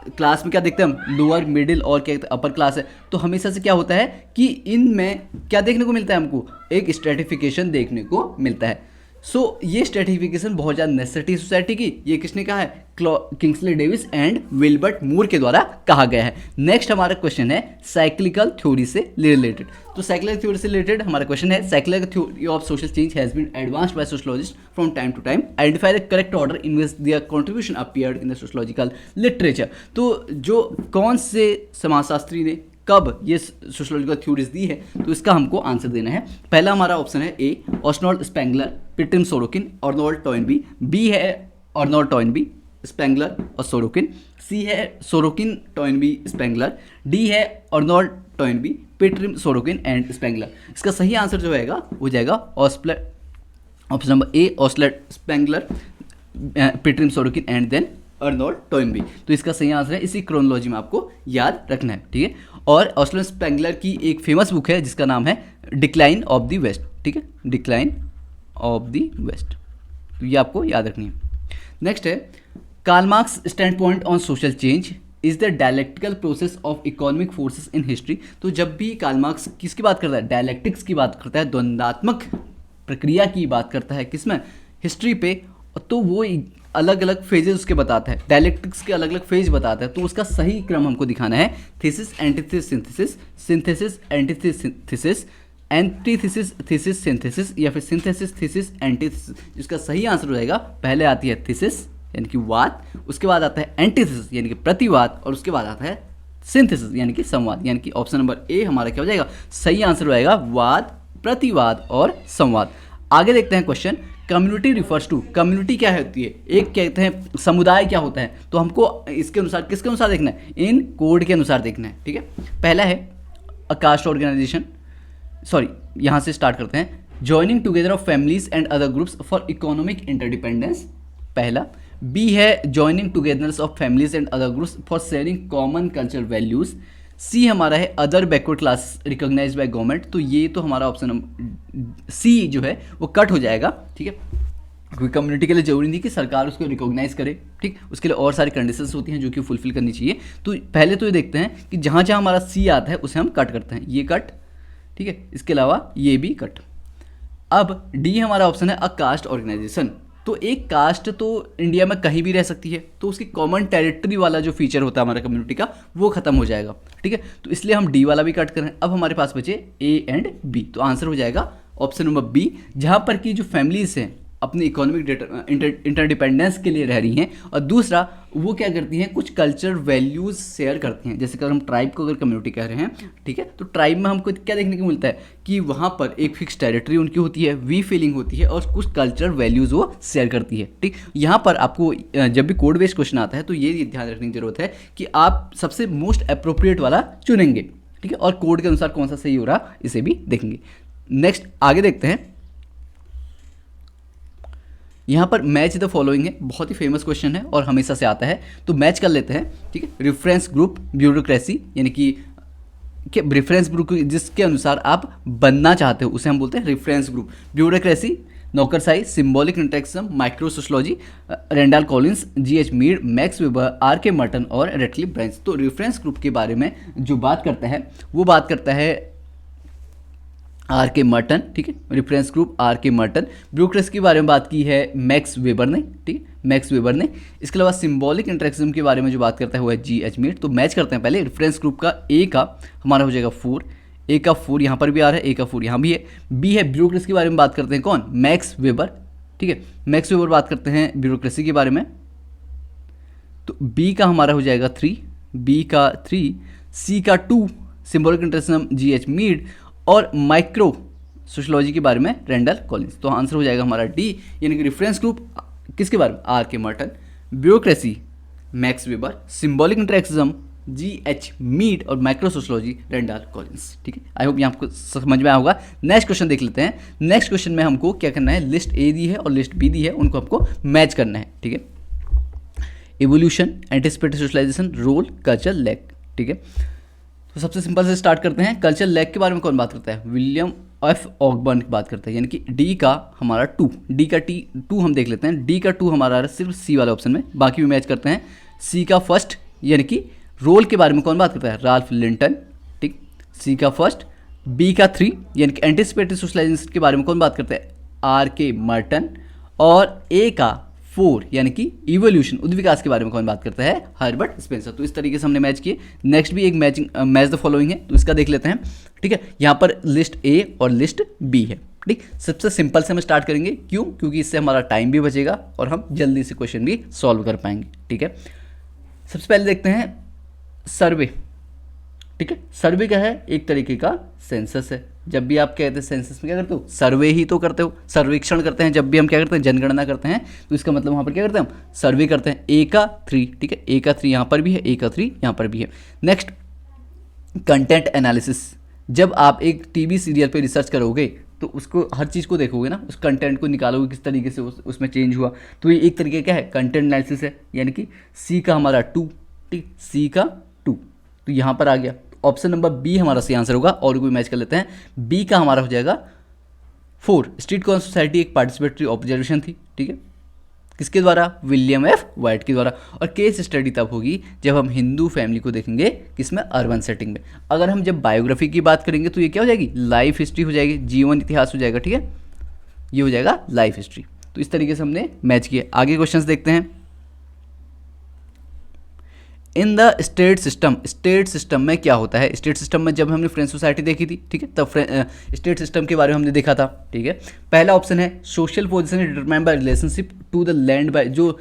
क्लास में क्या देखते हैं हम, लोअर मिडिल और क्या अपर क्लास है। तो हमेशा से क्या होता है कि इनमें क्या देखने को मिलता है, हमको एक स्ट्रेटिफिकेशन देखने को मिलता है। सो ये स्ट्रेटिफिकेशन बहुत ज़्यादा नेसेसिटी सोसाइटी की, ये किसने कहा है, Kingsley Davis and Wilbert Moore के द्वारा कहा गया है। नेक्स्ट हमारा क्वेश्चन है साइक्लिकल थ्योरी से रिलेटेड। तो साइक्लिकल थ्योरी से रिलेटेड हमारा क्वेश्चन है, cyclical theory of social change has been advanced by sociologist from time to time, identify the correct order in which their contribution appeared in the sociological literature. तो जो कौन से समाजशास्त्री ने कब ये सोशियोलॉजिकल थ्योरीज दी है, तो इसका हमको आंसर देना है। पहला हमारा ऑप्शन है A Oswald Spengler, Pitirim Sorokin, Arnold Toynbee, B है अर्नोल्ड टॉयनबी, स्पेंगलर और सोरोकिन, सी है सोरोकिन टॉयनबी स्पेंगलर, डी है Arnold Toynbee, Pitirim Sorokin and Spengler. इसका सही आंसर जो होगा हो जाएगा option number A Oswald Spengler, Pitirim Sorokin and then Arnold Toynbee. तो इसका सही आंसर है, इसी क्रोनोलॉजी में आपको याद रखना है, ठीक है। और ऑस्लर स्पेंगलर की एक फेमस बुक है जिसका नाम है डिक्लाइन ऑफ द वेस्ट, ठीक है, डिक्लाइन ऑफ द वेस्ट, तो ये आपको याद रखनी है। नेक्स्ट है Karl Marx standpoint on social change is the dialectical process of economic forces in history. तो जब भी कार्ल मार्क्स किसकी बात करता है, डायलेक्टिक्स की बात करता है, द्वंद्वात्मक प्रक्रिया की बात करता है, किसमें, हिस्ट्री पे, तो वो अलग अलग फेजेस उसके बताता है, डायलेक्टिक्स के अलग अलग फेज बताता है। तो उसका सही क्रम हमको दिखाना है, thesis antithesis synthesis, synthesis antithesis thesis, antithesis thesis synthesis या फिर सिंथेसिस थीसिस एंटीथेसिस। इसका सही आंसर हो जाएगा, पहले आती है थीसिस यानी कि वाद, उसके बाद आता है एंटीथेसिस यानी कि प्रतिवाद, और उसके बाद आता है सिंथेसिस यानी कि संवाद। यानी कि ऑप्शन नंबर ए हमारा क्या हो जाएगा, सही आंसर हो जाएगा वाद, प्रतिवाद और संवाद। आगे देखते हैं question, community refers to, community क्या होती है, एक कहते हैं समुदाय क्या होता है, तो हमको इसके अनुसार किसके अनुसार देखना है, इन कोड के अनुसार देखना है, ठीक है। पहला है अ कास्ट ऑर्गेनाइजेशन, सॉरी यहाँ से स्टार्ट करते हैं, joining together of families and other groups for economic interdependence, पहला। बी है joining together of families and other groups for sharing common cultural values. C हमारा है other backward class recognize by government, तो ये तो हमारा ऑप्शन सी जो है वो कट हो जाएगा, ठीक है, क्योंकि कम्युनिटी के लिए जरूरी नहीं कि सरकार उसको रिकॉग्नाइज करे, ठीक, उसके लिए और सारी कंडीशंस होती हैं जो कि फुलफिल करनी चाहिए। तो पहले तो ये देखते हैं कि जहाँ जहाँ हमारा सी आता है उसे हम कट करते हैं, ये कट, ठीक है, इसके अलावा ये भी कट। अब डी हमारा ऑप्शन है अ कास्ट ऑर्गेनाइजेशन, तो एक कास्ट तो इंडिया में कहीं भी रह सकती है, तो उसकी कॉमन टेरिटरी वाला जो फीचर होता है हमारा कम्युनिटी का वो खत्म हो जाएगा, ठीक है, तो इसलिए हम डी वाला भी कट करें। अब हमारे पास बचे ए एंड बी, तो आंसर हो जाएगा ऑप्शन नंबर बी, जहाँ पर कि जो फैमिलीज हैं अपनी इकोनॉमिक इंटरडिपेंडेंस के लिए रह रही हैं, और दूसरा वो क्या करती हैं, कुछ कल्चर वैल्यूज़ शेयर करती हैं। जैसे अगर हम ट्राइब को अगर कम्युनिटी कह रहे हैं, ठीक है, तो ट्राइब में हमको क्या देखने को मिलता है कि वहाँ पर एक फिक्स टेरिटरी उनकी होती है, वी फीलिंग होती है, और कुछ कल्चर वैल्यूज़ वो शेयर करती है। ठीक, यहाँ पर आपको जब भी कोड बेस्ड क्वेश्चन आता है तो ये ध्यान रखने की जरूरत है कि आप सबसे मोस्ट अप्रोप्रिएट वाला चुनेंगे, ठीक है, और कोड के अनुसार कौन सा सही हो रहा इसे भी देखेंगे। नेक्स्ट आगे देखते हैं, यहाँ पर मैच द फॉलोइंग है, बहुत ही फेमस क्वेश्चन है और हमेशा से आता है, तो मैच कर लेते हैं। ठीक है, रेफरेंस ग्रुप ब्यूरोक्रेसी, यानी कि रेफरेंस ग्रुप जिसके अनुसार आप बनना चाहते हो उसे हम बोलते हैं रेफरेंस ग्रुप। ब्यूरोक्रेसी, नौकरशाही, symbolic interaction, micro sociology, Randall Collins, G H Mead, Max Weber, R K Merton और रेटक्लिफ ब्रांच। तो रेफरेंस ग्रुप के बारे में जो बात करता है वो बात करता है आर के मर्टन, ठीक है, reference group are K Merton. Bureaucracy के बारे में बात की है मैक्स वेबर ने, ठीक है, मैक्स वेबर ने। इसके अलावा सिंबॉलिक इंटरेक्शन के बारे में जो बात करता है वो है जीएच मीड। तो मैच करते हैं पहले, रेफरेंस ग्रुप का ए का हमारा हो जाएगा 4, ए का 4 यहाँ पर भी आ रहा है, ए का 4 यहाँ भी है। बी है ब्यूरोक्रेसी के बारे में बात करते हैं कौन, मैक्स वेबर, ठीक है, मैक्स वेबर बात करते हैं ब्यूरोक्रेसी के बारे में, तो बी का हमारा हो जाएगा 3, बी का 3, सी का 2 सिंबॉलिक इंटरेक्शन जीएच मीड, और माइक्रो सोशोलॉजी के बारे में रेंडल कॉलिंस। तो आंसर हो जाएगा हमारा डी, यानी कि रेफरेंस ग्रुप किसके बारे में, R K Merton, bureaucracy Max Weber, symbolic interaction G H Mead, और माइक्रो सोशोलॉजी रेंडल कॉलिंस। ठीक है, आई होप ये आपको समझ में आया होगा। नेक्स्ट क्वेश्चन देख लेते हैं। नेक्स्ट क्वेश्चन में हमको क्या करना है, लिस्ट ए दी है और लिस्ट बी दी है, उनको हमको मैच करना है। ठीक है, evolution, anticipated socialisation, role, culture lag. ठीक है, तो सबसे सिंपल से स्टार्ट करते हैं। कल्चर लैग के बारे में कौन बात करता है, विलियम एफ ऑकबर्न की बात करता है, यानी कि डी का हमारा 2, डी का टू हम देख लेते हैं। डी का 2 हमारा सिर्फ सी वाले ऑप्शन में, बाकी भी मैच करते हैं। सी का फर्स्ट, यानी कि रोल के बारे में कौन बात करता है, राल्फ लिंटन, ठीक, सी का फर्स्ट। बी का 3, यानी कि एंटिसिपेटेड सोशलाइजेशन के बारे में कौन बात करता है, आर के मर्टन। और ए का 4, यानी कि इवोल्यूशन उद्विकास के बारे में कौन बात करता है, हर्बर्ट स्पेंसर। तो इस तरीके से हमने मैच किए। नेक्स्ट भी एक मैच द फॉलोइंग है, तो इसका देख लेते हैं। ठीक है, यहाँ पर लिस्ट ए और लिस्ट बी है। ठीक, सबसे सिंपल से हम स्टार्ट करेंगे, क्यों, क्योंकि इससे हमारा टाइम भी बचेगा और हम जल्दी से क्वेश्चन भी सॉल्व कर पाएंगे। ठीक है, सबसे पहले देखते हैं सर्वे। ठीक है, सर्वे क्या है, एक तरीके का सेंसस है। जब भी आप कहते हैं सेंसस में क्या करते हो, सर्वे ही तो करते हो, सर्वेक्षण करते हैं। जब भी हम क्या करते हैं, जनगणना करते हैं, तो इसका मतलब वहाँ पर क्या करते हैं, हम सर्वे करते हैं। ए का 3, ठीक है, ए का 3 यहाँ पर भी है, ए का 3 यहाँ पर भी है। Next, content analysis. जब आप एक टीवी सीरियल पे रिसर्च करोगे तो उसको हर चीज़ को देखोगे ना, उस कंटेंट को निकालोगे किस तरीके से उसमें चेंज हुआ, तो ये एक तरीके क्या है, कंटेंट एनालिसिस है। यानी कि सी का हमारा 2, ठीक, सी का 2 तो यहाँ पर आ गया। ऑप्शन नंबर बी हमारा सही आंसर होगा। और कोई मैच कर लेते हैं। बी का हमारा हो जाएगा 4, स्ट्रीट कॉर्नर सोसाइटी एक पार्टिसिपेटरी ऑब्जर्वेशन थी। ठीक है, किसके द्वारा, विलियम एफ वाइट के द्वारा। और केस स्टडी तब होगी जब हम हिंदू फैमिली को देखेंगे, किसमें, अर्बन सेटिंग में। अगर हम जब बायोग्राफी की बात करेंगे तो ये क्या हो जाएगी, लाइफ हिस्ट्री हो जाएगी, जीवन इतिहास हो जाएगा। ठीक है, ये हो जाएगा लाइफ हिस्ट्री। तो इस तरीके से हमने मैच किए। आगे क्वेश्चन देखते हैं। In the state system, state system में क्या होता है, स्टेट सिस्टम में जब हमने फ्रेंच सोसाइटी देखी थी, ठीक है, तब स्टेट सिस्टम के बारे में हमने देखा था। ठीक है, पहला ऑप्शन है social position determined by relationship to the land by, जो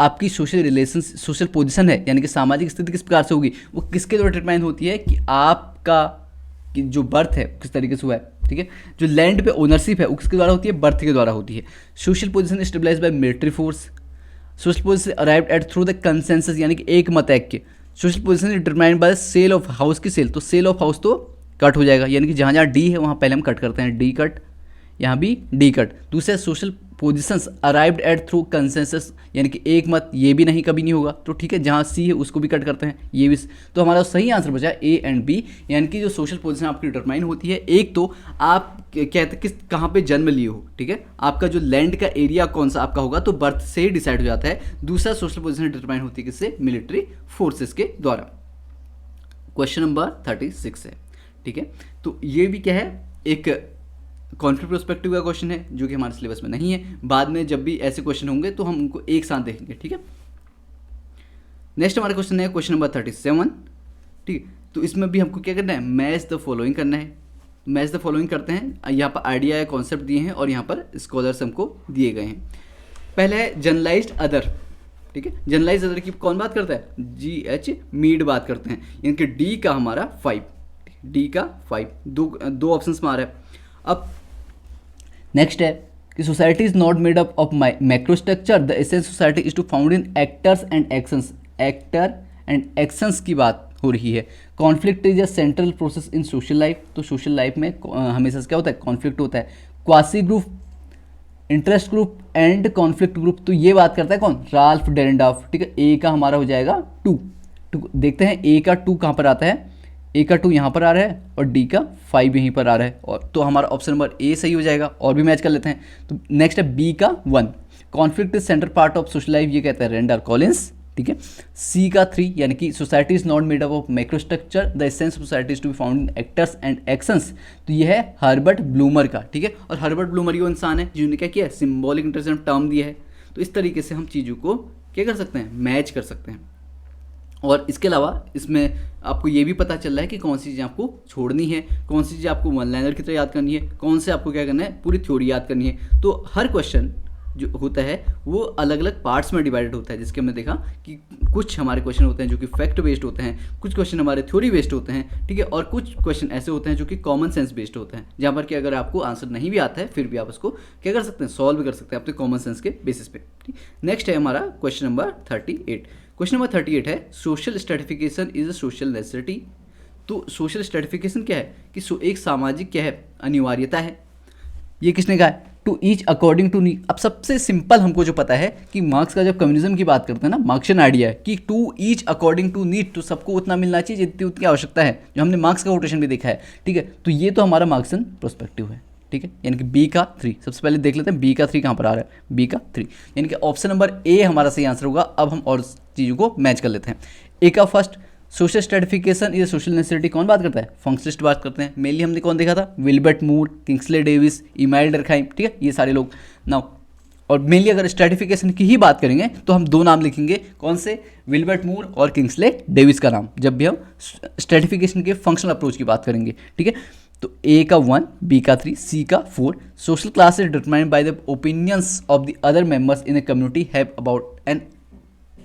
आपकी सोशल पोजीशन है, यानी कि सामाजिक स्थिति किस प्रकार से होगी, वो किसके द्वारा डिटरमाइन होती है, कि आपका कि जो बर्थ है किस तरीके से हुआ है। ठीक है, जो लैंड पे ओनरशिप है वो किसके द्वारा होती है, बर्थ के द्वारा होती है। Social position stabilise by military force, social position arrived at through the consensus, यानी कि एक मत ऐक्य। Social position determined by sale of house की सेल, तो सेल ऑफ हाउस तो कट हो जाएगा, यानी कि जहाँ जहाँ डी है वहाँ पहले हम कट करते हैं, डी कट, यहाँ भी डी कट। दूसरा social positions arrived at through consensus, यानी कि एक मत, ये भी नहीं, कभी नहीं होगा। तो ठीक है, जहाँ सी है उसको भी कट करते हैं, ये भी। तो हमारा सही आंसर बचा ए एंड बी, यानी कि जो सोशल पोजीशन आपकी डिटरमाइन होती है, एक तो आप कहते हैं किस कहाँ पे जन्म लिए हो, ठीक है, आपका जो लैंड का एरिया कौन सा आपका होगा, तो बर्थ से ही डिसाइड हो जाता है। दूसरा सोशल पोजीशन डिटरमाइन होती है किससे, मिलिट्री फोर्सेस के द्वारा। क्वेश्चन नंबर 36 है। ठीक है, तो ये भी क्या है, एक कॉन्फ्लिक्ट प्रोस्पेक्टिव का क्वेश्चन है जो कि हमारे सिलेबस में नहीं है। बाद में जब भी ऐसे क्वेश्चन होंगे तो हम उनको एक साथ देखेंगे। ठीक है, नेक्स्ट हमारा क्वेश्चन है क्वेश्चन नंबर 37। ठीक है, तो इसमें भी हमको क्या करना है, मैच द फॉलोइंग करना है। मैच द फॉलोइंग करते हैं। यहाँ पर आइडिया या कॉन्सेप्ट दिए हैं और यहाँ पर स्कॉलर्स हमको दिए गए हैं। पहला है जनरलाइज्ड अदर, ठीक है। जनरलाइज्ड अदर की कौन बात करता है? GH मीड बात करते हैं, यानी कि डी का हमारा 5, डी का 5, दो ऑप्शंस में आ रहा है। अब नेक्स्ट है कि society is not made up of macro structure, the essence society is to found in actors and actions, actor and actions की बात हो रही है। Conflict is a central process in social life, तो सोशल लाइफ में हमेशा क्या होता है? कॉन्फ्लिक्ट होता है। Quasi group, interest group and conflict group, तो ये बात करता है कौन? राल्फ डेरेनडॉर्फ, ठीक है। ए का हमारा हो जाएगा 2, देखते हैं ए का 2 कहाँ पर आता है। ए का 2 यहाँ पर आ रहा है और डी का 5 यहीं पर आ रहा है, और तो हमारा ऑप्शन नंबर ए सही हो जाएगा। और भी मैच कर लेते हैं। तो नेक्स्ट है बी का 1, conflict is central part of social life, ये कहता है रेंडर कॉलिंस, ठीक है। सी का 3, यानी कि society is not made up of micro structure, the essence of society is to be found in actors and actions, तो ये है हर्बर्ट ब्लूमर का, ठीक है। और हर्बर्ट ब्लूमर वो इंसान है जिन्होंने क्या किया? सिंबॉलिक इंटरेस्ट टर्म दिया है। तो इस तरीके से हम चीज़ों को क्या कर सकते हैं? मैच कर सकते हैं। और इसके अलावा इसमें आपको ये भी पता चल रहा है कि कौन सी चीज़ें आपको छोड़नी है, कौन सी चीज़ें आपको वन लाइनर की तरह याद करनी है, कौन से आपको क्या करना है? पूरी थ्योरी याद करनी है। तो हर क्वेश्चन जो होता है वो अलग अलग पार्ट्स में डिवाइडेड होता है, जिसके हमने देखा कि कुछ हमारे क्वेश्चन होते हैं जो कि फैक्ट बेस्ड होते हैं, कुछ क्वेश्चन हमारे थ्योरी बेस्ड होते हैं, ठीक है। और कुछ क्वेश्चन ऐसे होते हैं जो कि कॉमन सेंस बेस्ड होते हैं, जहाँ पर कि अगर आपको आंसर नहीं भी आता है फिर भी आप उसको क्या कर सकते हैं? सॉल्व कर सकते हैं अपने कॉमन सेंस के बेसिस पे, ठीक। नेक्स्ट है हमारा क्वेश्चन नंबर 38। क्वेश्चन नंबर 38 है social stratification is a social necessity. तो सोशल स्ट्रेटिफिकेशन क्या है? कि एक सामाजिक क्या है? अनिवार्यता है। ये किसने कहा है? To each according to need. अब सबसे सिंपल हमको जो पता है कि मार्क्स का जब कम्युनिज्म की बात करते हैं ना, मार्क्सियन आइडिया है कि to each according to need, तो सबको उतना मिलना चाहिए जितनी उतनी आवश्यकता है, जो हमने मार्क्स का कोटेशन भी देखा है, ठीक है। तो ये तो हमारा मार्क्सियन प्रोस्पेक्टिव है, ठीक है। यानी कि बी का 3, सबसे पहले देख लेते हैं बी का 3 कहाँ पर आ रहा है। बी का 3, यानी कि ऑप्शन नंबर ए हमारा सही आंसर होगा। अब हम और चीज़ों को मैच कर लेते हैं। ए का फर्स्ट, सोशल स्ट्रेटिफिकेशन ये सोशल नेसेसिटी कौन बात करता है? फंक्शनिस्ट बात करते हैं। मेनली हमने कौन देखा था? विल्बर्ट मूर, किंग्सले डेविस, इमाइल डर्कहाइम, ठीक है, ये सारे लोग नाउ। और मेनली अगर स्ट्रेटिफिकेशन की ही बात करेंगे तो हम 2 नाम लिखेंगे, कौन से? विल्बर्ट मूर और किंग्सले डेविस का नाम, जब भी हम स्ट्रेटिफिकेशन के फंक्शनल अप्रोच की बात करेंगे, ठीक है। तो ए का 1, बी का 3, सी का 4। Social class is determined by the opinions of the other members in a community have about an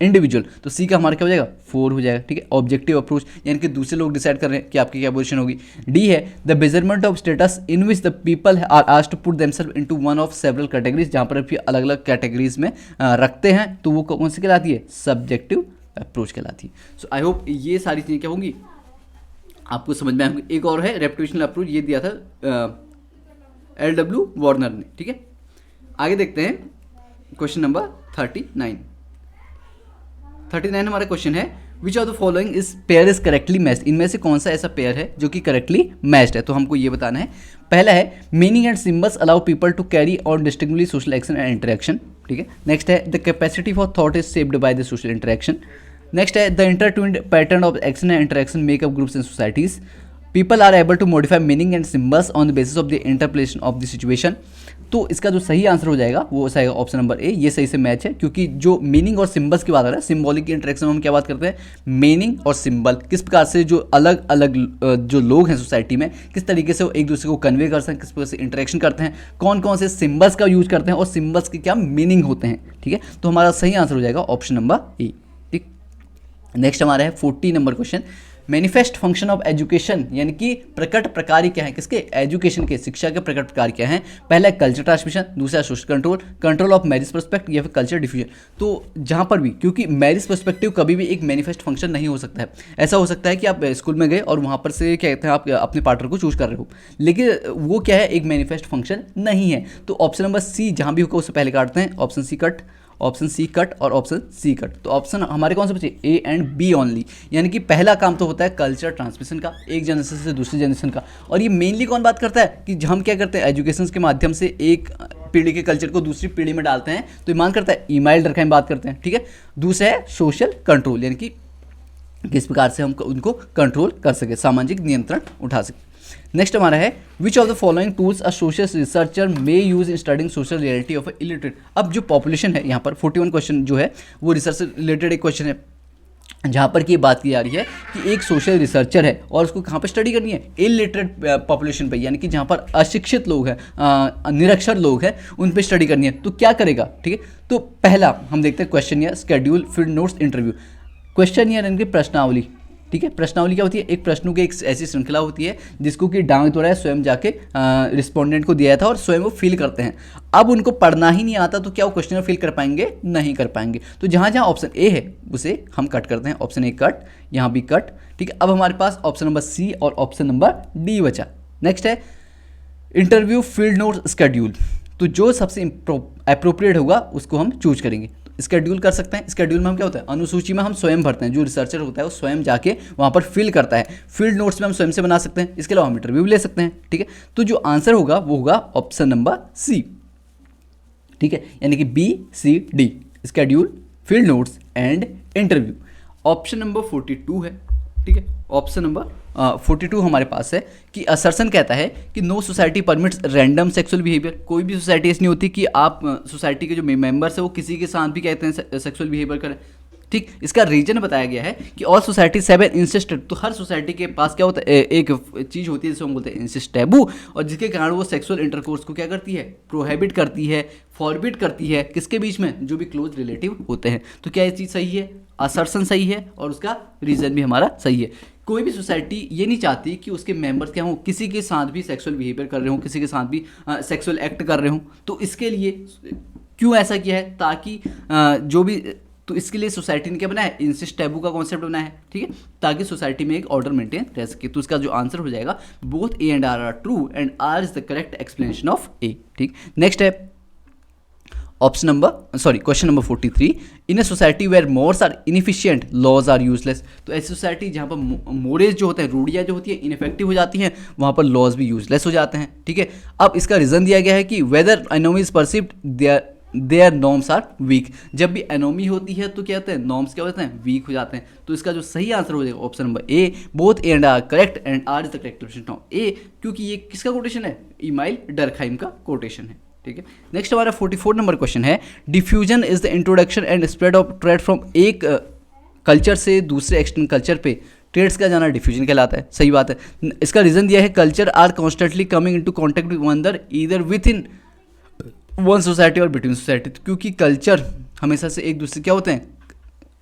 individual, तो सी का हमारा क्या हो जाएगा? 4 हो जाएगा, ठीक है। ऑब्जेक्टिव अप्रोच, यानी कि दूसरे लोग डिसाइड कर रहे हैं कि आपकी क्या पोजीशन होगी। डी है the measurement of status in which the people are asked to put themselves into one of several categories, जहाँ पर भी अलग अलग कैटेगरीज में रखते हैं, तो वो कौन सी कहलाती है? सब्जेक्टिव अप्रोच कहलाती है। सो आई होप ये सारी चीज़ें क्या होंगी आपको समझ में आएंगी। एक और है रेपुटेशनल अप्रोच, ये दिया था LW वार्नर ने, ठीक है। आगे देखते हैं क्वेश्चन नंबर 39 हमारा क्वेश्चन है विच of the following is pair is correctly matched, इनमें से कौन सा ऐसा पेयर है जो कि करेक्टली मैच्ड है? तो हमको ये बताना है। पहला है meaning and symbols allow people to carry और distinguish social action and interaction, ठीक है। नेक्स्ट है the capacity for thought is shaped by the social interaction. Next है the intertwined pattern of action and interaction make up groups and societies. People are able to modify meaning and symbols on the basis of the interpretation of the situation. तो इसका जो सही answer हो जाएगा वो जाएगा option number ए, ये सही से मैच है, क्योंकि जो मीनिंग और सिंबल्स की बात कर रहा है, सिंबॉलिक इंटरेक्शन में हम क्या बात करते हैं? मीनिंग और सिंबल किस प्रकार से जो अलग अलग जो लोग हैं सोसाइटी में, किस तरीके से वो एक दूसरे को कन्वे कर सकते हैं, किस प्रकार से इंटरेक्शन करते हैं, कौन कौन से सिंबल्स का यूज करते हैं और सिंबल्स के क्या मीनिंग होते हैं, ठीक है। तो हमारा सही आंसर हो जाएगा ऑप्शन नंबर ए, ठीक। नेक्स्ट हमारा है 40 number question, manifest function of education, यानी कि प्रकट प्रकार क्या है किसके? एजुकेशन के, शिक्षा के प्रकट प्रकार क्या हैं? पहला है कल्चर ट्रांसमिशन, दूसरा social control, control of marriage पर्सपेक्ट या फिर कल्चर डिफ्यूजन। तो जहाँ पर भी, क्योंकि मैरिज पर्सपेक्टिव कभी भी एक मैनिफेस्ट फंक्शन नहीं हो सकता है। ऐसा हो सकता है कि आप स्कूल में गए और वहाँ पर से क्या कहते हैं आप अपने पार्टनर को चूज कर रहे हो, लेकिन वो क्या है? एक मैनिफेस्ट फंक्शन नहीं है। तो ऑप्शन नंबर सी जहाँ भी होगा उससे पहले काटते हैं, option C cut, option C cut और ऑप्शन सी कट। तो ऑप्शन हमारे कौन से बचे? ए एंड बी ओनली, यानी कि पहला काम तो होता है कल्चर ट्रांसमिशन का, एक जनरेशन से दूसरी जनरेशन का। और ये मेनली कौन बात करता है कि हम क्या करते हैं? एजुकेशन के माध्यम से एक पीढ़ी के कल्चर को दूसरी पीढ़ी में डालते हैं, तो ये मान करता है इमाइल डर्कहाइम बात करते हैं, ठीक है। दूसरा है सोशल कंट्रोल, यानी कि किस प्रकार से हम उनको कंट्रोल कर सके, सामाजिक नियंत्रण उठा सके। नेक्स्ट हमारा है विच of the following tools a social researcher may use in studying social reality of illiterate. अब जो पॉपुलेशन है यहाँ पर 41 क्वेश्चन जो है वो रिसर्च से रिलेटेड एक क्वेश्चन है। जहाँ पर कि ये बात की जा रही है कि एक सोशल रिसर्चर है और उसको कहाँ पर स्टडी करनी है, इलिटरेट पॉपुलेशन पे, यानी कि जहाँ पर अशिक्षित लोग हैं, निरक्षर लोग हैं, उन पे स्टडी करनी है। तो क्या करेगा, ठीक है। तो पहला हम देखते हैं question year, schedule, field notes, interview. Question year यानी कि प्रश्नावली, ठीक है। प्रश्नावली क्या होती है, एक प्रश्नों की एक ऐसी श्रृंखला होती है जिसको कि डांग द्वारा स्वयं जाके रिस्पोंडेंट को दिया था और स्वयं वो फिल करते हैं। अब उनको पढ़ना ही नहीं आता तो क्या वो क्वेश्चन फिल कर पाएंगे, नहीं कर पाएंगे। तो जहाँ जहाँ ऑप्शन ए है उसे हम कट करते हैं, ऑप्शन ए कट, यहाँ भी कट, ठीक है। अब हमारे पास ऑप्शन नंबर सी और ऑप्शन नंबर डी बचा। नेक्स्ट है इंटरव्यू, फील्ड नोट्स, स्केड्यूल। तो जो सबसे अप्रोप्रिएट होगा उसको हम चूज करेंगे। स्केड्यूल कर सकते हैं। स्केड्यूल में हम क्या होता है, अनुसूची में हम स्वयं भरते हैं, जो रिसर्चर होता है वो स्वयं जाके वहाँ पर फिल करता है। फील्ड नोट्स में हम स्वयं से बना सकते हैं, इसके अलावा हम इंटरव्यू भी ले सकते हैं, ठीक है। तो जो आंसर होगा वो होगा ऑप्शन नंबर सी, ठीक है, यानी कि B C D, schedule, field notes and interview. Option number 42 है, ठीक है। ऑप्शन नंबर 42 हमारे पास है कि असर्शन कहता है कि no society permits random sexual behaviour. कोई भी सोसाइटी ऐसी नहीं होती कि आप सोसाइटी के जो मेंबर्स है वो किसी के साथ भी कहते हैं सेक्सुअल बिहेवियर करें, ठीक। इसका रीजन बताया गया है कि ऑल सोसाइटी 7 इंसिस्टेड। तो हर सोसाइटी के पास क्या होता है, एक चीज़ होती है जिसको हम बोलते हैं इंसिस्ट टैबू, और जिसके कारण वो सेक्सुअल इंटरकोर्स को क्या करती है, प्रोहिबिट करती है, फॉरबिड करती है, किसके बीच में, जो भी क्लोज रिलेटिव होते हैं। तो क्या ये चीज़ सही है, असर्शन सही है और उसका रीज़न भी हमारा सही है। कोई भी सोसाइटी ये नहीं चाहती कि उसके मेंबर्स क्या हों, किसी के साथ भी सेक्सुअल बिहेवियर कर रहे हों, किसी के साथ भी सेक्सुअल एक्ट कर रहे हों। तो इसके लिए क्यों ऐसा किया है, ताकि जो भी, तो इसके लिए सोसाइटी ने क्या बनाया है, इंसिस्ट टैबू का कॉन्सेप्ट बनाया है, ठीक है, ताकि सोसाइटी में एक ऑर्डर मेंटेन रह सके। तो इसका जो आंसर हो जाएगा both A and R are true and R is the correct explanation of A, ठीक। नेक्स्ट है question number 43। In a society where mores are inefficient laws are useless. तो ऐसी सोसाइटी जहाँ पर मोरेज जो होते हैं, रूढ़ियाँ जो होती है इनफेक्टिव हो जाती हैं, वहाँ पर लॉज भी यूजलेस हो जाते हैं, ठीक है। अब इसका रीज़न दिया गया है कि whether anomie is perceived there norms are weak. जब भी एनोमी होती है तो क्या होते हैं, नॉर्म्स क्या होते हैं, वीक हो जाते हैं। तो इसका जो सही आंसर हो जाएगा option number A, both A and R correct and R is the correct option of A, क्योंकि ये किसका कोटेशन है, इमाइल डर्कहाइम का कोटेशन है, ठीक है। नेक्स्ट हमारा 44 नंबर क्वेश्चन है, diffusion is the introduction and spread of trade from एक कल्चर से दूसरे एक्सटर्नल कल्चर पे। ट्रेड्स का जाना डिफ्यूजन कहलाता है, सही बात है। इसका रीजन दिया है culture are constantly coming into contact with one another either within one society और बिटवीन सोसाइटी। क्योंकि कल्चर हमेशा से एक दूसरे क्या होते हैं,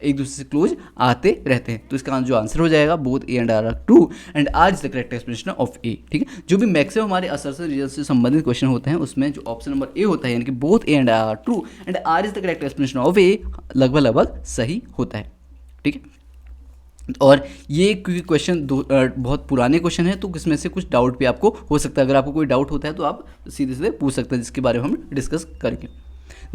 एक दूसरे से क्लोज आते रहते हैं। तो इसका जो आंसर हो जाएगा both A and R are true and R is the correct explanation of A, ठीक है। जो भी मैक्सिमम हमारे असर्शन रीजन से संबंधित क्वेश्चन होते हैं उसमें जो ऑप्शन नंबर ए होता है, यानी कि both A and R are true and R is the correct explanation of A, लगभग सही होता है, ठीक है। और ये क्योंकि क्वेश्चन बहुत पुराने क्वेश्चन है तो इसमें से कुछ डाउट भी आपको हो सकता है। अगर आपको कोई डाउट होता है तो आप सीधे सीधे पूछ सकते हैं, जिसके बारे में हम डिस्कस करेंगे।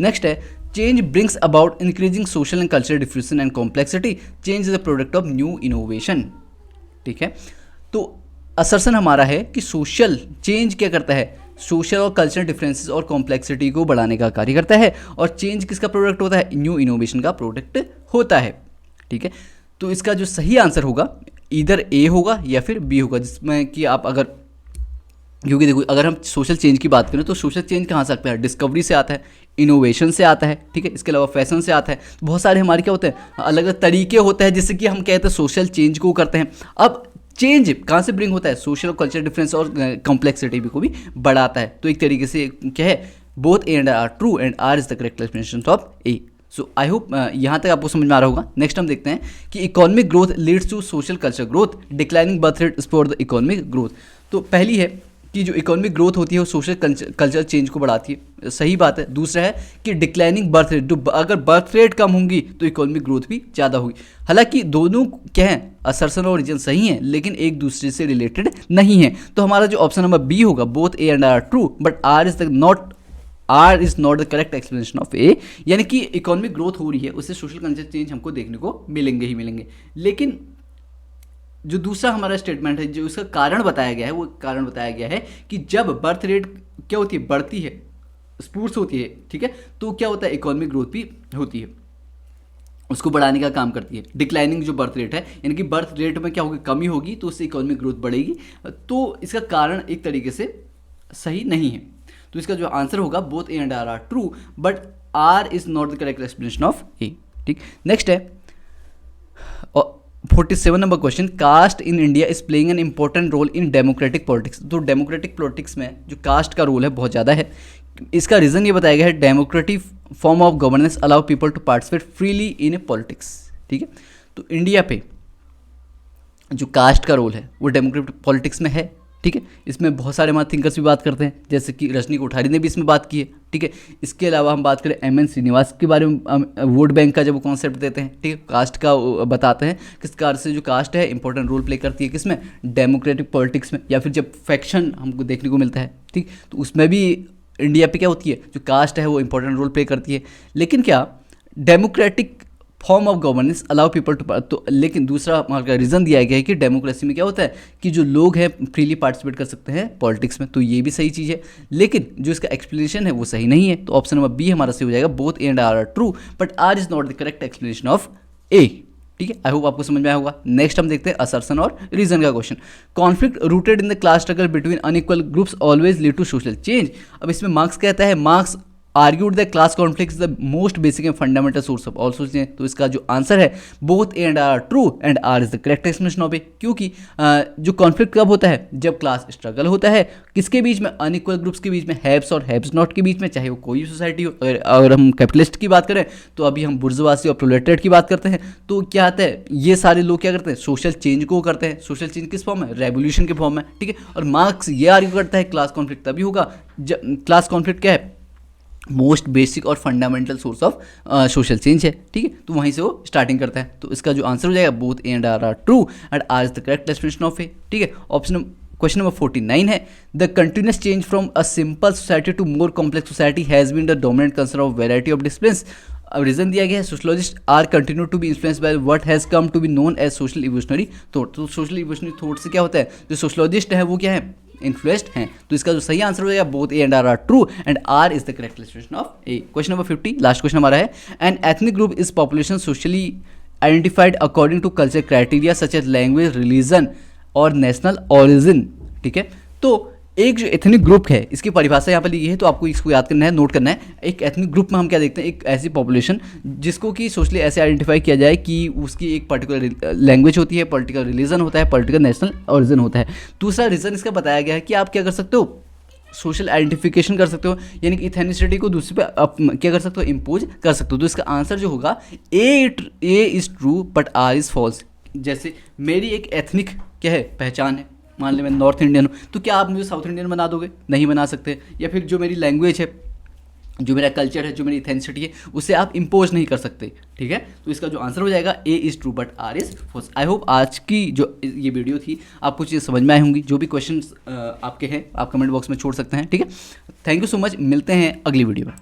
नेक्स्ट है change brings about increasing social and cultural diffusion and complexity, change is the product of new innovation, ठीक है। तो असर्शन हमारा है कि सोशल चेंज क्या करता है, सोशल और कल्चरल डिफरेंसेस और कॉम्प्लेक्सिटी को बढ़ाने का कार्य करता है, और चेंज किसका प्रोडक्ट होता है, न्यू इनोवेशन का प्रोडक्ट होता है, ठीक है। तो इसका जो सही आंसर होगा इधर ए होगा या फिर बी होगा, जिसमें कि आप अगर, क्योंकि देखो अगर हम सोशल चेंज की बात करें तो सोशल चेंज कहाँ से आता है, डिस्कवरी से आता है, इनोवेशन से आता है, ठीक है। इसके अलावा फैशन से आता है। तो बहुत सारे हमारे क्या होते हैं, अलग अलग तरीके होते हैं जिससे कि हम कहते हैं सोशल चेंज को करते हैं। अब चेंज कहाँ से ब्रिंग होता है, सोशल और कल्चरल डिफरेंस और कॉम्प्लेक्सिटी को भी बढ़ाता है। तो एक तरीके से क्या है, both A and R true and R is the correct explanation of A. So I hope यहाँ तक आपको समझ में आ रहा होगा। नेक्स्ट हम देखते हैं कि economic growth leads to social culture growth, declining birth rate for the economic growth. तो पहली है कि जो इकोनॉमिक ग्रोथ होती है वो सोशल कल्चर चेंज को बढ़ाती है, सही बात है। दूसरा है कि डिक्लाइनिंग बर्थ रेट, जो अगर बर्थ रेट कम होंगी तो इकोनॉमिक ग्रोथ भी ज़्यादा होगी। हालांकि दोनों क्या हैं, असर्शन और रीजन सही हैं लेकिन एक दूसरे से रिलेटेड नहीं है। तो हमारा जो ऑप्शन नंबर बी होगा, both A and R true but R is not the correct explanation of A, यानी कि इकोनॉमिक ग्रोथ हो रही है उससे सोशल कल्चर चेंज हमको देखने को मिलेंगे ही मिलेंगे। लेकिन जो दूसरा हमारा स्टेटमेंट है, जो उसका कारण बताया गया है, वो कारण बताया गया है कि जब बर्थ रेट क्या होती है, बढ़ती है, स्पूर्स होती है, ठीक है, तो क्या होता है, इकोनॉमिक ग्रोथ भी होती है, उसको बढ़ाने का काम करती है। डिक्लाइनिंग जो बर्थ रेट है, यानी कि बर्थ रेट में क्या होगी, कमी होगी, तो उससे इकोनॉमिक ग्रोथ बढ़ेगी। तो इसका कारण एक तरीके से सही नहीं है। तो इसका जो आंसर होगा both A and R are true but R is not the correct explanation of A, ठीक। नेक्स्ट है 47 number question, caste in India is playing an important role in democratic politics. तो डेमोक्रेटिक पॉलिटिक्स में जो cast का role है बहुत ज़्यादा है। इसका रीज़न ये बताया गया है, democratic form of governance allow people to participate freely in a politics. ठीक है, तो इंडिया पे जो कास्ट का रोल है वो डेमोक्रेटिक पॉलिटिक्स में है। ठीक है, इसमें बहुत सारे हमारे थिंकर्स भी बात करते हैं, जैसे कि रजनी कोठारी ने भी इसमें बात की है। ठीक है, इसके अलावा हम बात करें एम.एन. श्रीनिवास के बारे में, वोट बैंक का जब वो कॉन्सेप्ट देते हैं, ठीक है, कास्ट का बताते हैं किस कारण से जो कास्ट है इंपॉर्टेंट रोल प्ले करती है किसमें, डेमोक्रेटिक पॉलिटिक्स में। या फिर जब फैक्शन हमको देखने को मिलता है, ठीक, तो उसमें भी इंडिया पे क्या होती है, जो कास्ट है वो इंपॉर्टेंट रोल प्ले करती है। लेकिन क्या democratic form of governance allow people to, तो लेकिन दूसरा हमारा रीज़न दिया गया है कि डेमोक्रेसी में क्या होता है कि जो लोग हैं फ्रीली पार्टिसिपेट कर सकते हैं पॉलिटिक्स में, तो ये भी सही चीज़ है। लेकिन जो इसका एक्सप्लेनेशन है वो सही नहीं है, तो ऑप्शन नंबर बी हमारा सही हो जाएगा, both A and R true but R is not the correct explanation of A. ठीक है, आई होप आपको समझ में आया होगा। नेक्स्ट हम देखते हैं असर्शन और रीजन का question. Conflict rooted in the class struggle between unequal groups always lead to social change. अब इसमें मार्क्स कहता है, Marx argued the class conflict is the most basic and fundamental source of all social change. तो इसका जो answer है both A and R true and R is the correct explanation of A. क्योंकि जो conflict कब होता है, जब क्लास स्ट्रगल होता है किसके बीच में, अनइक्वल ग्रुप्स के बीच में, हैव्स और हैव्स नॉट के बीच में, चाहे वो कोई भी सोसाइटी हो। अगर हम कैपिटलिस्ट की बात करें तो अभी हम बुर्जुआसी और प्रोलेटारिएट की बात करते हैं, तो क्या आता है, ये सारे लोग क्या करते हैं, सोशल चेंज को करते हैं। सोशल चेंज किस फॉर्म में, रेवोल्यूशन के फॉर्म में। ठीक है, और मार्क्स ये आर्ग्यू करता है क्लास कॉन्फ्लिक्ट तभी होगा जब क्लास कॉन्फ्लिक्ट क्या है, मोस्ट बेसिक और fundamental source of social change है। ठीक है, तो वहीं से वो स्टार्टिंग करता है। तो इसका जो आंसर हो जाएगा both A and R true and R is the correct explanation of A. ठीक है, ऑप्शन क्वेश्चन नंबर 49 है, the continuous change from a simple society to more complex society has been the dominant concern of variety of disciplines. अब reason दिया गया है, sociologist are continue to be influenced by what has come to be known as social evolutionary thought. तो social evolutionary thought से क्या होता है, जो सोशलॉजिस्ट है वो क्या है, इन्फ्लुएंस्ड हैं। तो इसका जो सही आंसर हो जाएगा both A and R true and R is the correct explanation of A. Question number 50, last question हमारा है, an ethnic group is population socially identified according to culture criteria such as language, religion और national origin. ठीक है, तो एक जो ethnic group है इसकी परिभाषा यहाँ पर ली है, तो आपको इसको याद करना है, नोट करना है। एक एथनिक ग्रुप में हम क्या देखते हैं, एक ऐसी पॉपुलेशन जिसको कि सोशली ऐसे आइडेंटिफाई किया जाए कि उसकी एक पर्टिकुलर लैंग्वेज होती है, पर्टिकुलर रिलीजन होता है, पर्टिकुलर नेशनल ओरिजिन होता है। दूसरा रीज़न इसका बताया गया है कि आप क्या कर सकते हो, सोशल आइडेंटिफिकेशन कर सकते हो, यानी कि इथेनिसिटी को दूसरे पे क्या कर सकते हो, इम्पोज कर सकते हो। तो इसका आंसर जो होगा A is true but R is false. जैसे मेरी एक एथनिक क्या है, पहचान है, मान लें मैं नॉर्थ इंडियन हूँ, तो क्या आप मुझे साउथ इंडियन बना दोगे, नहीं बना सकते। या फिर जो मेरी लैंग्वेज है, जो मेरा कल्चर है, जो मेरी इथेनिसिटी है, उसे आप इम्पोज नहीं कर सकते। ठीक है, तो इसका जो आंसर हो जाएगा A is true but R is false. I hope आज की जो ये वीडियो थी आपको चीज़ें समझ में आई होंगी। जो भी क्वेश्चन आपके हैं आप कमेंट बॉक्स में छोड़ सकते हैं। ठीक है, थैंक यू सो मच, मिलते हैं अगली वीडियो में।